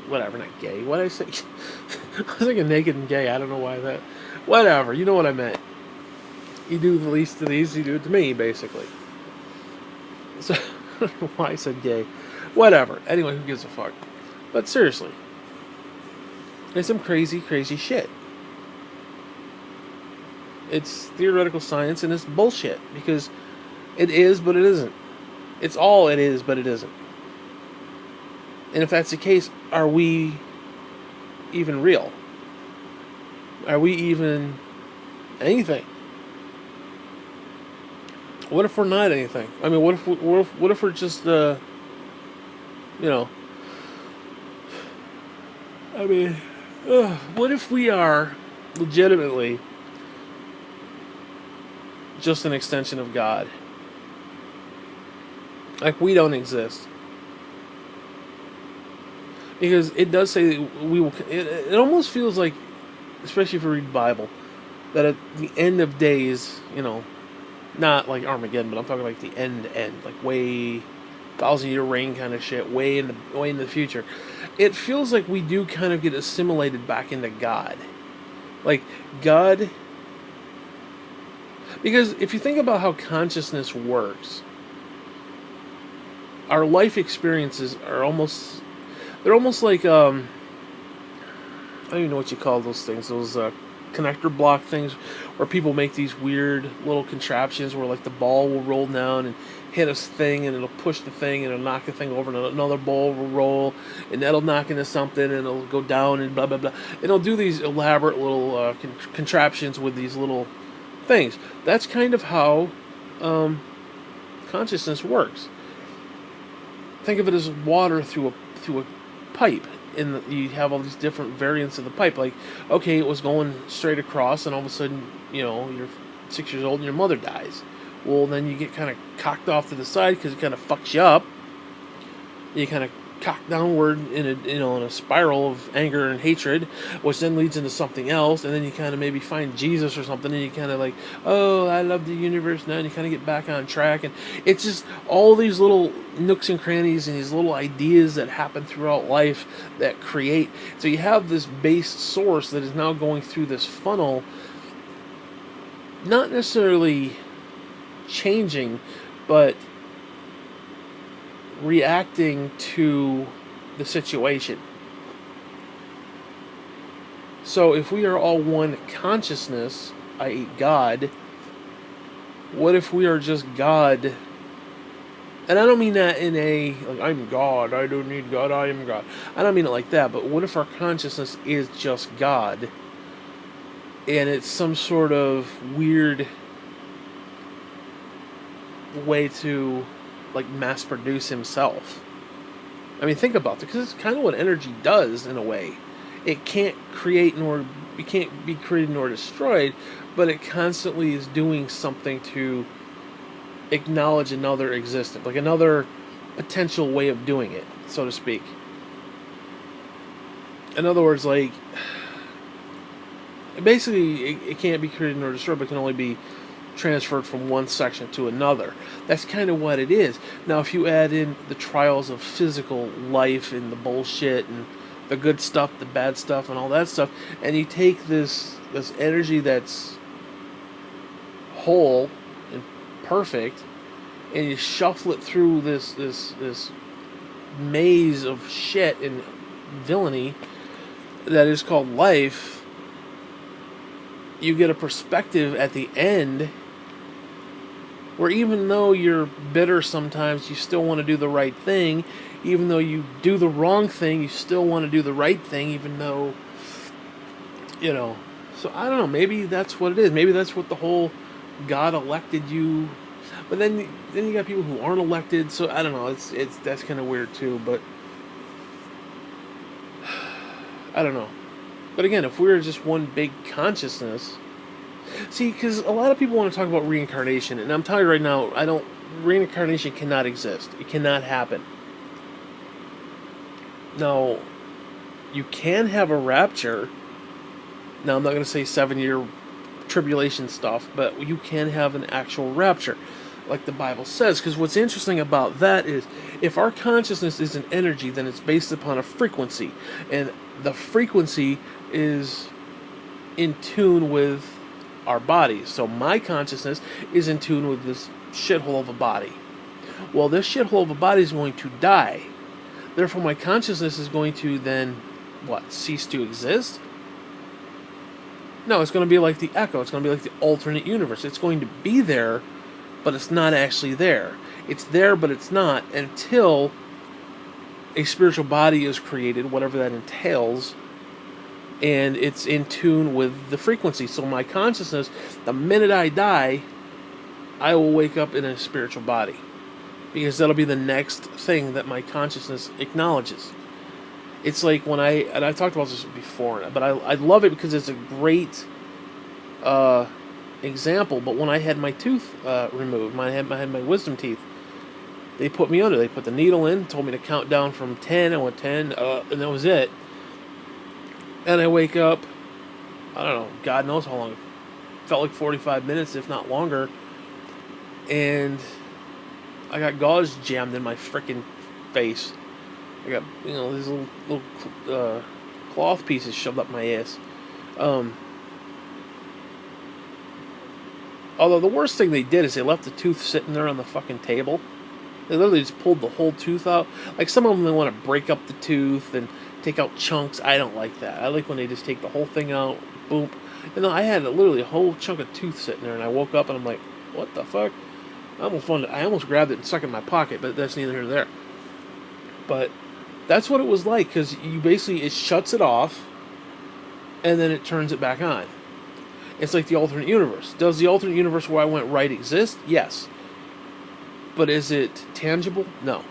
Whatever, not gay. What did I say? I was thinking naked and gay. I don't know why that. Whatever, you know what I meant. You do the least of these, you do it to me, basically. So, I don't know why I said gay. Whatever. Anyway, who gives a fuck? But seriously. It's some crazy, crazy shit. It's theoretical science and it's bullshit. Because it is, but it isn't. It's all it is, but it isn't. And if that's the case, are we even real? Are we even anything? What if we're not anything? I mean, what if we're just I mean, what if we are legitimately just an extension of God? Like we don't exist. Because it does say that we will. It almost feels like, especially if you read the Bible, that at the end of days, not like Armageddon, but I'm talking like the end, like way 1,000-year reign kind of shit, way in the future. It feels like we do kind of get assimilated back into God, like God. Because if you think about how consciousness works, our life experiences are almost. They're almost like, I don't even know what you call those things. Those connector block things where people make these weird little contraptions where like the ball will roll down and hit a thing and it'll push the thing and it'll knock the thing over and another ball will roll and that'll knock into something and it'll go down and blah, blah, blah. And it'll do these elaborate little contraptions with these little things. That's kind of how consciousness works. Think of it as water through a pipe, and you have all these different variants of the pipe. Like, okay, it was going straight across, and all of a sudden, you're 6 years old and your mother dies. Well, then you get kind of cocked off to the side because it kind of fucks you up. You kind of cock downward in a spiral of anger and hatred, which then leads into something else, and then you kind of maybe find Jesus or something, and you kind of like, oh, I love the universe now, and you kind of get back on track, and it's just all these little nooks and crannies and these little ideas that happen throughout life that create. So you have this base source that is now going through this funnel, not necessarily changing, but reacting to the situation. So if we are all one consciousness, i.e. God, what if we are just God? And I don't mean that in a, like, I'm God, I don't need God, I am God. I don't mean it like that, but what if our consciousness is just God? And it's some sort of weird way to like mass produce himself. I mean, think about it, because it's kind of what energy does in a way. It can't create nor it can't be created nor destroyed, but it constantly is doing something to acknowledge another existence, like another potential way of doing it, so to speak. In other words, like basically it can't be created nor destroyed, but can only be transferred from one section to another. That's kind of what it is. Now, if you add in the trials of physical life and the bullshit and the good stuff, the bad stuff, and all that stuff, and you take this energy that's whole and perfect, and you shuffle it through this maze of shit and villainy that is called life, you get a perspective at the end where even though you're bitter sometimes, you still want to do the right thing. Even though you do the wrong thing, you still want to do the right thing, even though, you know. So I don't know, maybe that's what it is. Maybe that's what the whole God elected you. But then you got people who aren't elected, so I don't know, it's that's kind of weird too, but I don't know. But again, if we were just one big consciousness, see, because a lot of people want to talk about reincarnation, and I'm telling you right now, reincarnation cannot exist. It cannot happen. Now, you can have a rapture. Now, I'm not going to say 7-year tribulation stuff, but you can have an actual rapture, like the Bible says. Because what's interesting about that is, if our consciousness is an energy, then it's based upon a frequency, and the frequency is in tune with our bodies. So my consciousness is in tune with this shithole of a body. Well, this shithole of a body is going to die. Therefore, my consciousness is going to then, what, cease to exist? No, it's going to be like the echo. It's going to be like the alternate universe. It's going to be there, but it's not actually there. It's there, but it's not, until a spiritual body is created, whatever that entails, and it's in tune with the frequency. So my consciousness, the minute I die, I will wake up in a spiritual body, because that'll be the next thing that my consciousness acknowledges. It's like when and I've talked about this before, but I love it because it's a great example. But when I had my tooth removed, I had my wisdom teeth, they put me under. They put the needle in, told me to count down from 10. I went 10, and that was it. And I wake up, I don't know, God knows how long. It felt like 45 minutes, if not longer. And I got gauze jammed in my freaking face. I got, these little cloth pieces shoved up my ass. Although the worst thing they did is they left the tooth sitting there on the fucking table. They literally just pulled the whole tooth out. Like, some of them, they want to break up the tooth and take out chunks. I don't like that. I like when they just take the whole thing out, boom. And then I had literally a whole chunk of tooth sitting there, and I woke up and I'm like, what the fuck? I almost grabbed it and stuck it in my pocket, but that's neither here nor there. But that's what it was like, because you basically, it shuts it off, and then it turns it back on. It's like the alternate universe. Does the alternate universe where I went right exist? Yes. But is it tangible? No.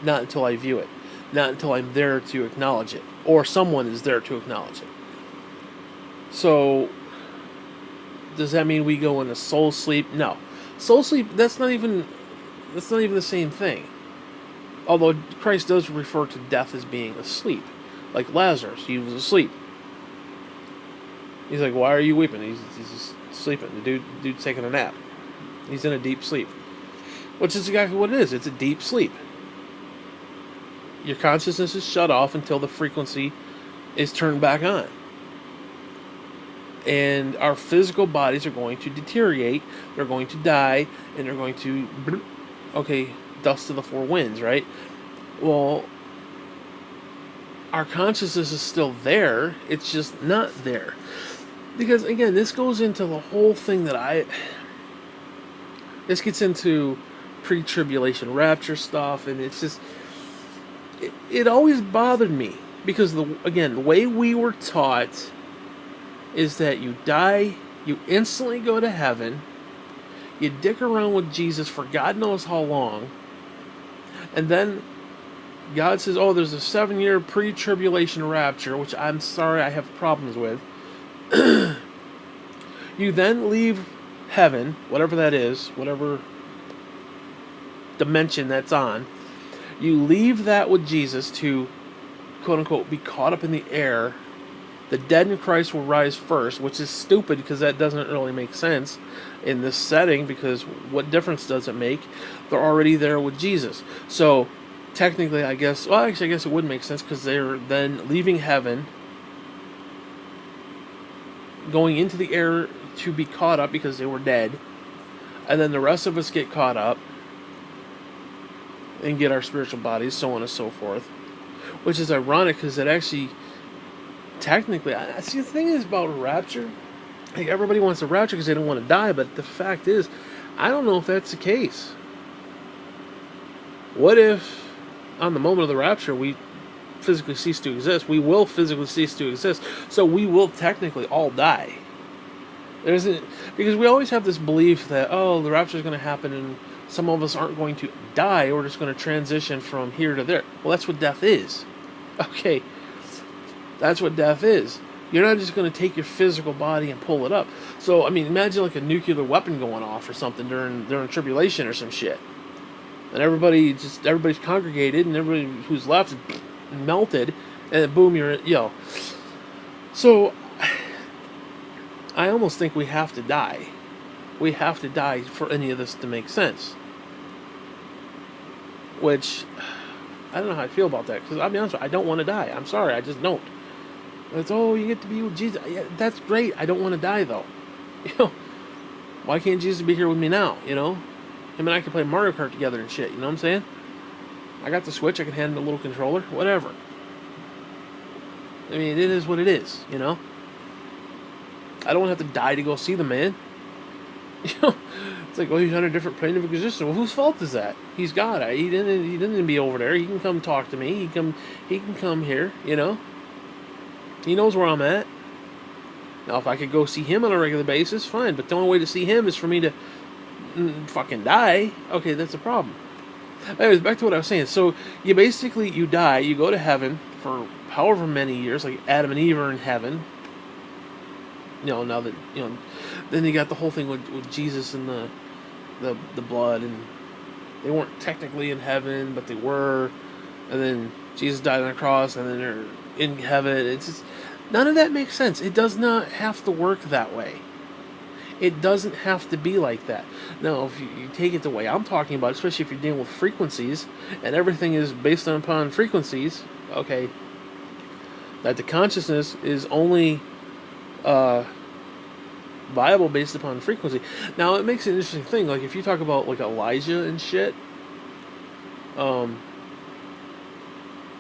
Not until I view it. Not until I'm there to acknowledge it. Or someone is there to acknowledge it. So, does that mean we go into soul sleep? No. Soul sleep, that's not even the same thing. Although Christ does refer to death as being asleep. Like Lazarus, he was asleep. He's like, why are you weeping? He's just sleeping. The dude's taking a nap. He's in a deep sleep. Which is exactly what it is. It's a deep sleep. Your consciousness is shut off until the frequency is turned back on. And our physical bodies are going to deteriorate. They're going to die. And they're going to... Okay, dust to the four winds, right? Well, our consciousness is still there. It's just not there. Because, again, this goes into the whole thing that this gets into pre-tribulation rapture stuff, and it's just... It always bothered me. Because, the way we were taught is that you die, you instantly go to heaven, you dick around with Jesus for God knows how long, and then God says, oh, there's a 7-year pre-tribulation rapture, which I'm sorry I have problems with. You then leave heaven, whatever that is, whatever dimension that's on. You leave that with Jesus to, quote unquote, be caught up in the air. The dead in Christ will rise first, which is stupid because that doesn't really make sense in this setting, because what difference does it make? They're already there with Jesus. So technically, I guess, well, actually, I guess it would make sense because they're then leaving heaven, going into the air to be caught up because they were dead, and then the rest of us get caught up and get our spiritual bodies, so on and so forth. Which is ironic because it actually, technically, I see the thing is about rapture. Like, everybody wants a rapture because they don't want to die, but the fact is, I don't know if that's the case. What if, on the moment of the rapture, we physically cease to exist? We will physically cease to exist, so we will technically all die. There isn't, because we always have this belief that, oh, the rapture is going to happen and some of us aren't going to die. We're just going to transition from here to there. Well, that's what death is. Okay, that's what death is. You're not just going to take your physical body and pull it up. So, I mean, imagine like a nuclear weapon going off or something during tribulation or some shit, and everybody's congregated, and everybody who's left is melted, and then boom, you're yo. So, I almost think we have to die. We have to die for any of this to make sense. Which, I don't know how I feel about that, because I'll be honest with you, I don't want to die. I'm sorry, I just don't. It's, oh, you get to be with Jesus. Yeah, that's great. I don't want to die, though. You know, why can't Jesus be here with me now, you know? Him and I can play Mario Kart together and shit, you know what I'm saying? I got the Switch, I can hand him a little controller, whatever. I mean, it is what it is, you know? I don't have to die to go see the man. You know, it's like, well, he's on a different plane of existence. Well, whose fault is that? He's God. He didn't be over there. He can come talk to me. He can come here. You know, he knows where I'm at. Now, if I could go see him on a regular basis, fine. But the only way to see him is for me to fucking die. Okay, that's a problem. Anyways, back to what I was saying. So you die. You go to heaven for however many years. Like Adam and Eve are in heaven. You know, now that, you know, then you got the whole thing with Jesus and the blood, and they weren't technically in heaven, but they were, and then Jesus died on the cross, and then they're in heaven. It's just, none of that makes sense. It does not have to work that way. It doesn't have to be like that. Now, if you take it the way I'm talking about, especially if you're dealing with frequencies, and everything is based upon frequencies, okay, that the consciousness is only viable based upon frequency. Now, it makes an interesting thing. Like, if you talk about like Elijah and shit,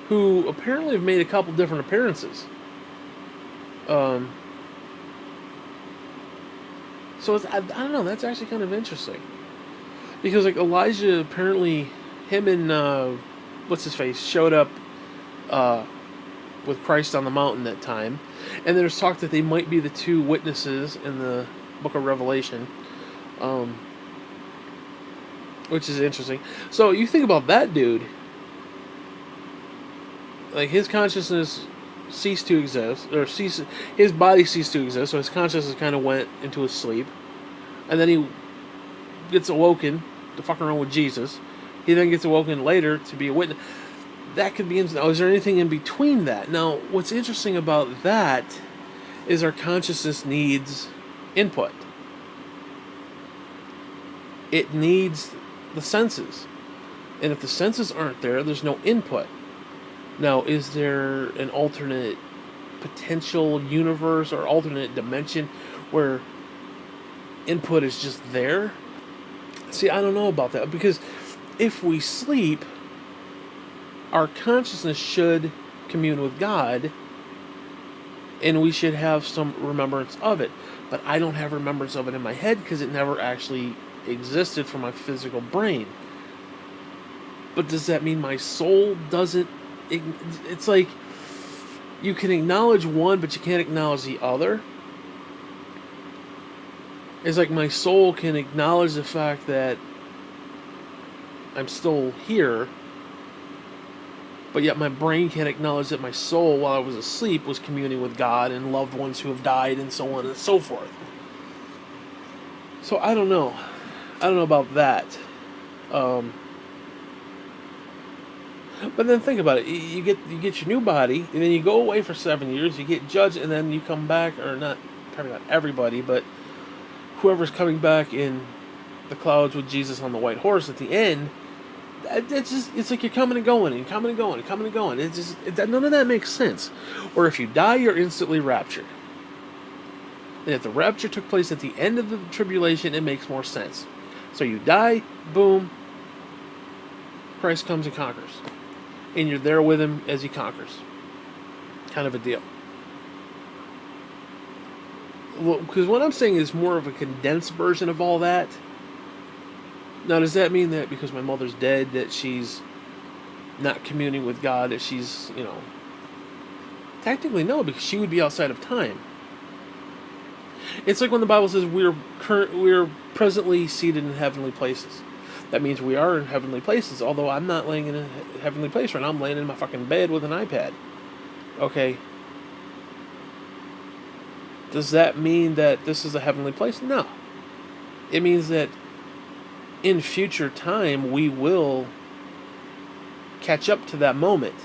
who apparently have made a couple different appearances. So I don't know. That's actually kind of interesting, because like Elijah, apparently, him and what's his face showed up with Christ on the mountain that time. And there's talk that they might be the two witnesses in the book of Revelation, which is interesting. So you think about that dude, like his consciousness ceased to exist, or his body ceased to exist, so his consciousness kind of went into his sleep, and then he gets awoken to fuck around with Jesus. He then gets awoken later to be a witness. That could be. Now, is there anything in between that? Now, what's interesting about that is our consciousness needs input. It needs the senses. And if the senses aren't there, there's no input. Now, is there an alternate potential universe or alternate dimension where input is just there? See, I don't know about that, because if we sleep, our consciousness should commune with God, and we should have some remembrance of it. But I don't have remembrance of it in my head because it never actually existed for my physical brain. But does that mean my soul doesn't? It's like you can acknowledge one, but you can't acknowledge the other. It's like my soul can acknowledge the fact that I'm still here, but yet my brain can't acknowledge that my soul, while I was asleep, was communing with God and loved ones who have died and so on and so forth. So I don't know. I don't know about that. Um, but then think about it. You get your new body, and then you go away for 7 years. You get judged, and then you come back, or not, probably not everybody, but whoever's coming back in the clouds with Jesus on the white horse at the end. It's like you're coming and going and coming and going and coming and going. None of that makes sense. Or if you die, you're instantly raptured. And if the rapture took place at the end of the tribulation, it makes more sense. So you die, boom, Christ comes and conquers. And you're there with him as he conquers. Kind of a deal. Well, because what I'm saying is more of a condensed version of all that. Now, does that mean that because my mother's dead, that she's not communing with God, that she's, technically no, because she would be outside of time. It's like when the Bible says we're presently seated in heavenly places. That means we are in heavenly places, although I'm not laying in a heavenly place right now. I'm laying in my fucking bed with an iPad. Okay. Does that mean that this is a heavenly place? No. It means that in future time, we will catch up to that moment.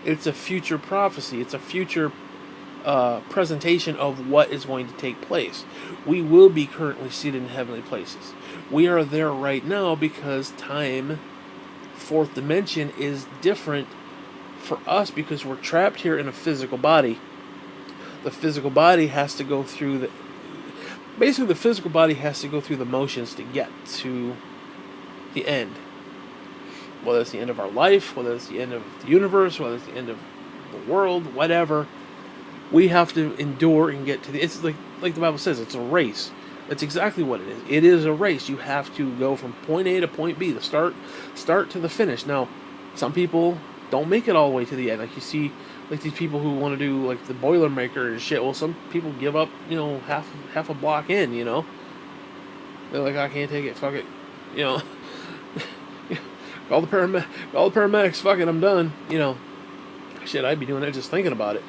It's a future prophecy. It's a future presentation of what is going to take place. We will be currently seated in heavenly places. We are there right now because time, fourth dimension, is different for us because we're trapped here in a physical body. The physical body has to go through basically the physical body has to go through the motions to get to the end. Whether it's the end of our life, whether it's the end of the universe, whether it's the end of the world, whatever, we have to endure and get to the... It's like the Bible says, it's a race. That's exactly what it is. It is a race. You have to go from point A to point B, the start to the finish. Now, some people don't make it all the way to the end. Like you see, like these people who want to do like the Boilermaker and shit. Well, some people give up, half a block in. They're like, I can't take it. Fuck it. Call the paramedics. Fuck it. I'm done. Shit. I'd be doing that just thinking about it.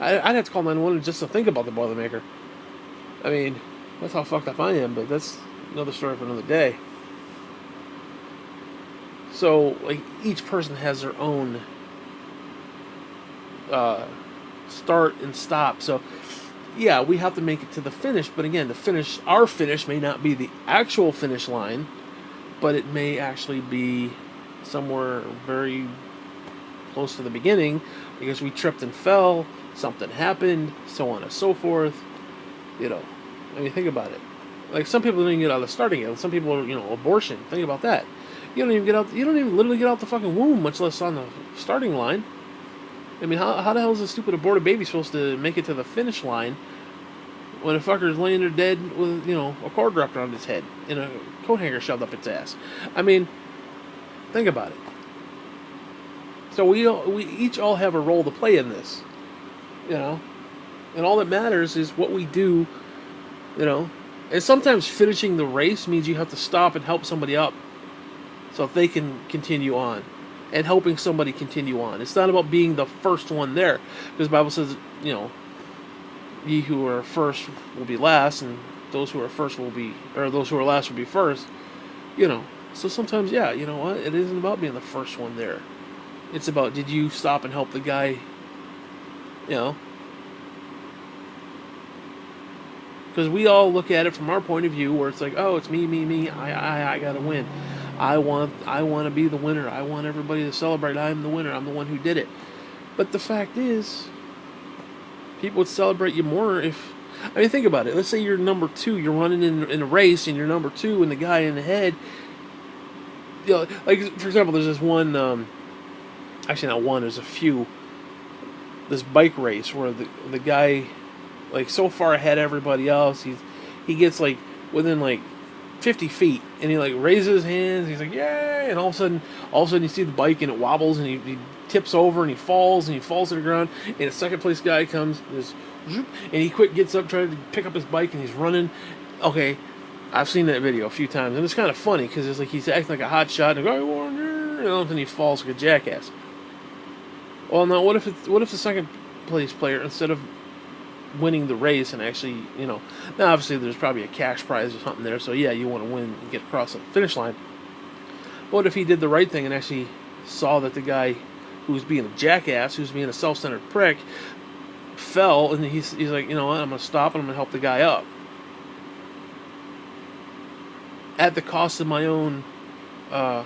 I'd have to call 911 just to think about the Boilermaker. I mean, that's how fucked up I am. But that's another story for another day. So, like, each person has their own start and stop. So, yeah, we have to make it to the finish. But again, our finish may not be the actual finish line, but it may actually be somewhere very close to the beginning because we tripped and fell, something happened, so on and so forth. I mean, think about it. Like, some people don't even get out of the starting gate. Some people are, abortion. Think about that. You don't even literally get out the fucking womb, much less on the starting line. I mean, how the hell is a stupid aborted baby supposed to make it to the finish line when a fucker's laying there dead with, a cord wrapped around his head and a coat hanger shoved up its ass? I mean, think about it. So we each all have a role to play in this, and all that matters is what we do, And sometimes finishing the race means you have to stop and help somebody up so if they can continue on. And helping somebody continue on. It's not about being the first one there. Because the Bible says, ye who are first will be last, and those who are first those who are last will be first. So sometimes, yeah, you know what? It isn't about being the first one there. It's about, did you stop and help the guy, Because we all look at it from our point of view, where it's like, oh, it's me, I gotta win. I want to be the winner. I want everybody to celebrate. I'm the winner. I'm the one who did it. But the fact is, people would celebrate you more if... I mean, think about it. Let's say you're number 2. You're running in a race, and you're number 2, and the guy in the head... like, for example, there's this one... actually, not one. There's a few. This bike race where the guy, like, so far ahead of everybody else, he gets, like, within, like, 50 feet, and he like raises his hands, he's like, yay, and all of a sudden you see the bike and it wobbles and he tips over and he falls to the ground, and a second place guy comes, and he gets up trying to pick up his bike and he's running. Okay, I've seen that video a few times, and it's kind of funny because it's like he's acting like a hot shot and then he falls like a jackass. Well, now what if the second place player, instead of winning the race and actually, now obviously there's probably a cash prize or something there, so yeah, you want to win and get across the finish line. But what if he did the right thing and actually saw that the guy who was being a jackass, who's being a self-centered prick, fell, and he's like, you know what, I'm going to stop and I'm going to help the guy up at the cost of my own uh,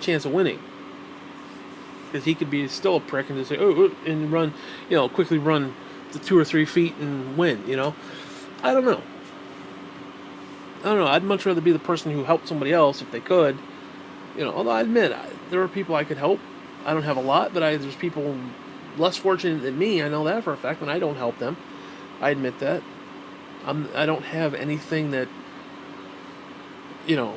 chance of winning, because he could be still a prick and just say, oh, and run, quickly run the 2 or 3 feet and win. I don't know. I don't know. I'd much rather be the person who helped somebody else if they could. Although I admit there are people I could help. I don't have a lot, but there's people less fortunate than me. I know that for a fact, and I don't help them. I admit that. I don't have anything that, you know.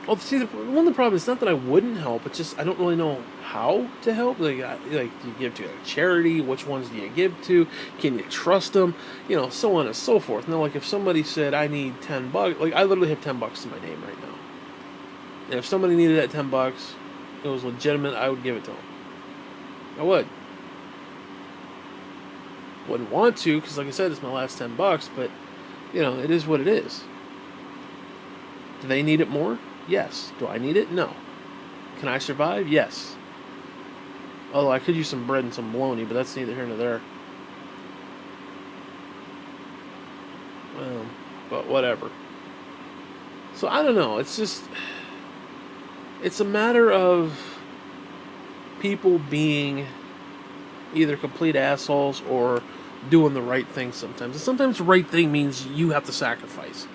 Well, see, one of the problems is not that I wouldn't help. It's just I don't really know how to help. Like, do you give to a charity? Which ones do you give to? Can you trust them? So on and so forth. Now, like if somebody said I need $10, like I literally have $10 to my name right now. And if somebody needed that $10, it was legitimate, I would give it to them. I would. Wouldn't want to, because like I said, it's my last $10, but it is what it is. Do they need it more? Yes. Do I need it? No. Can I survive? Yes. Although I could use some bread and some bologna, but that's neither here nor there. But whatever. So I don't know. It's just, it's a matter of people being either complete assholes or doing the right thing sometimes. And sometimes the right thing means you have to sacrifice.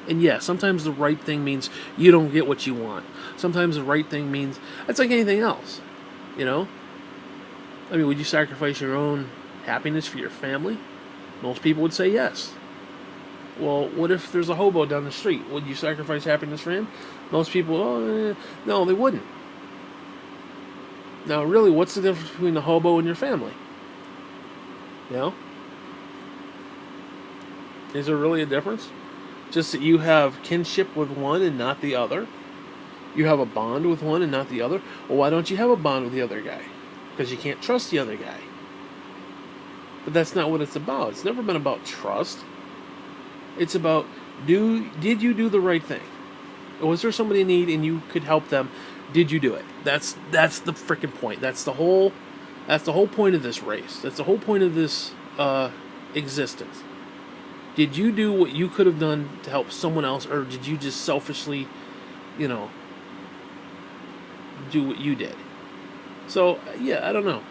And yeah, sometimes the right thing means you don't get what you want. Sometimes the right thing means, it's like anything else. I mean, would you sacrifice your own happiness for your family? Most people would say yes. Well, what if there's a hobo down the street? Would you sacrifice happiness for him? Most people, no, they wouldn't. Now, really, what's the difference between the hobo and your family? Is there really a difference? Just that you have kinship with one and not the other? You have a bond with one and not the other? Well, why don't you have a bond with the other guy? Because you can't trust the other guy. But that's not what it's about. It's never been about trust. It's about, did you do the right thing? Was there somebody in need and you could help them? Did you do it? That's the freaking point. That's the whole point of this race. That's the whole point of this existence. Did you do what you could have done to help someone else, or did you just selfishly, do what you did? So yeah, I don't know.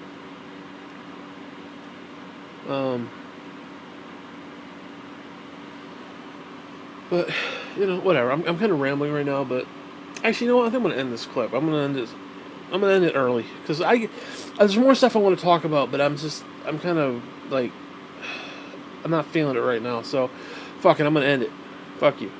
But whatever. I'm kind of rambling right now, but actually, I think I'm gonna end this clip. I'm gonna end it early because there's more stuff I want to talk about, but I'm kind of like, I'm not feeling it right now. So, fuck it. I'm gonna end it. Fuck you.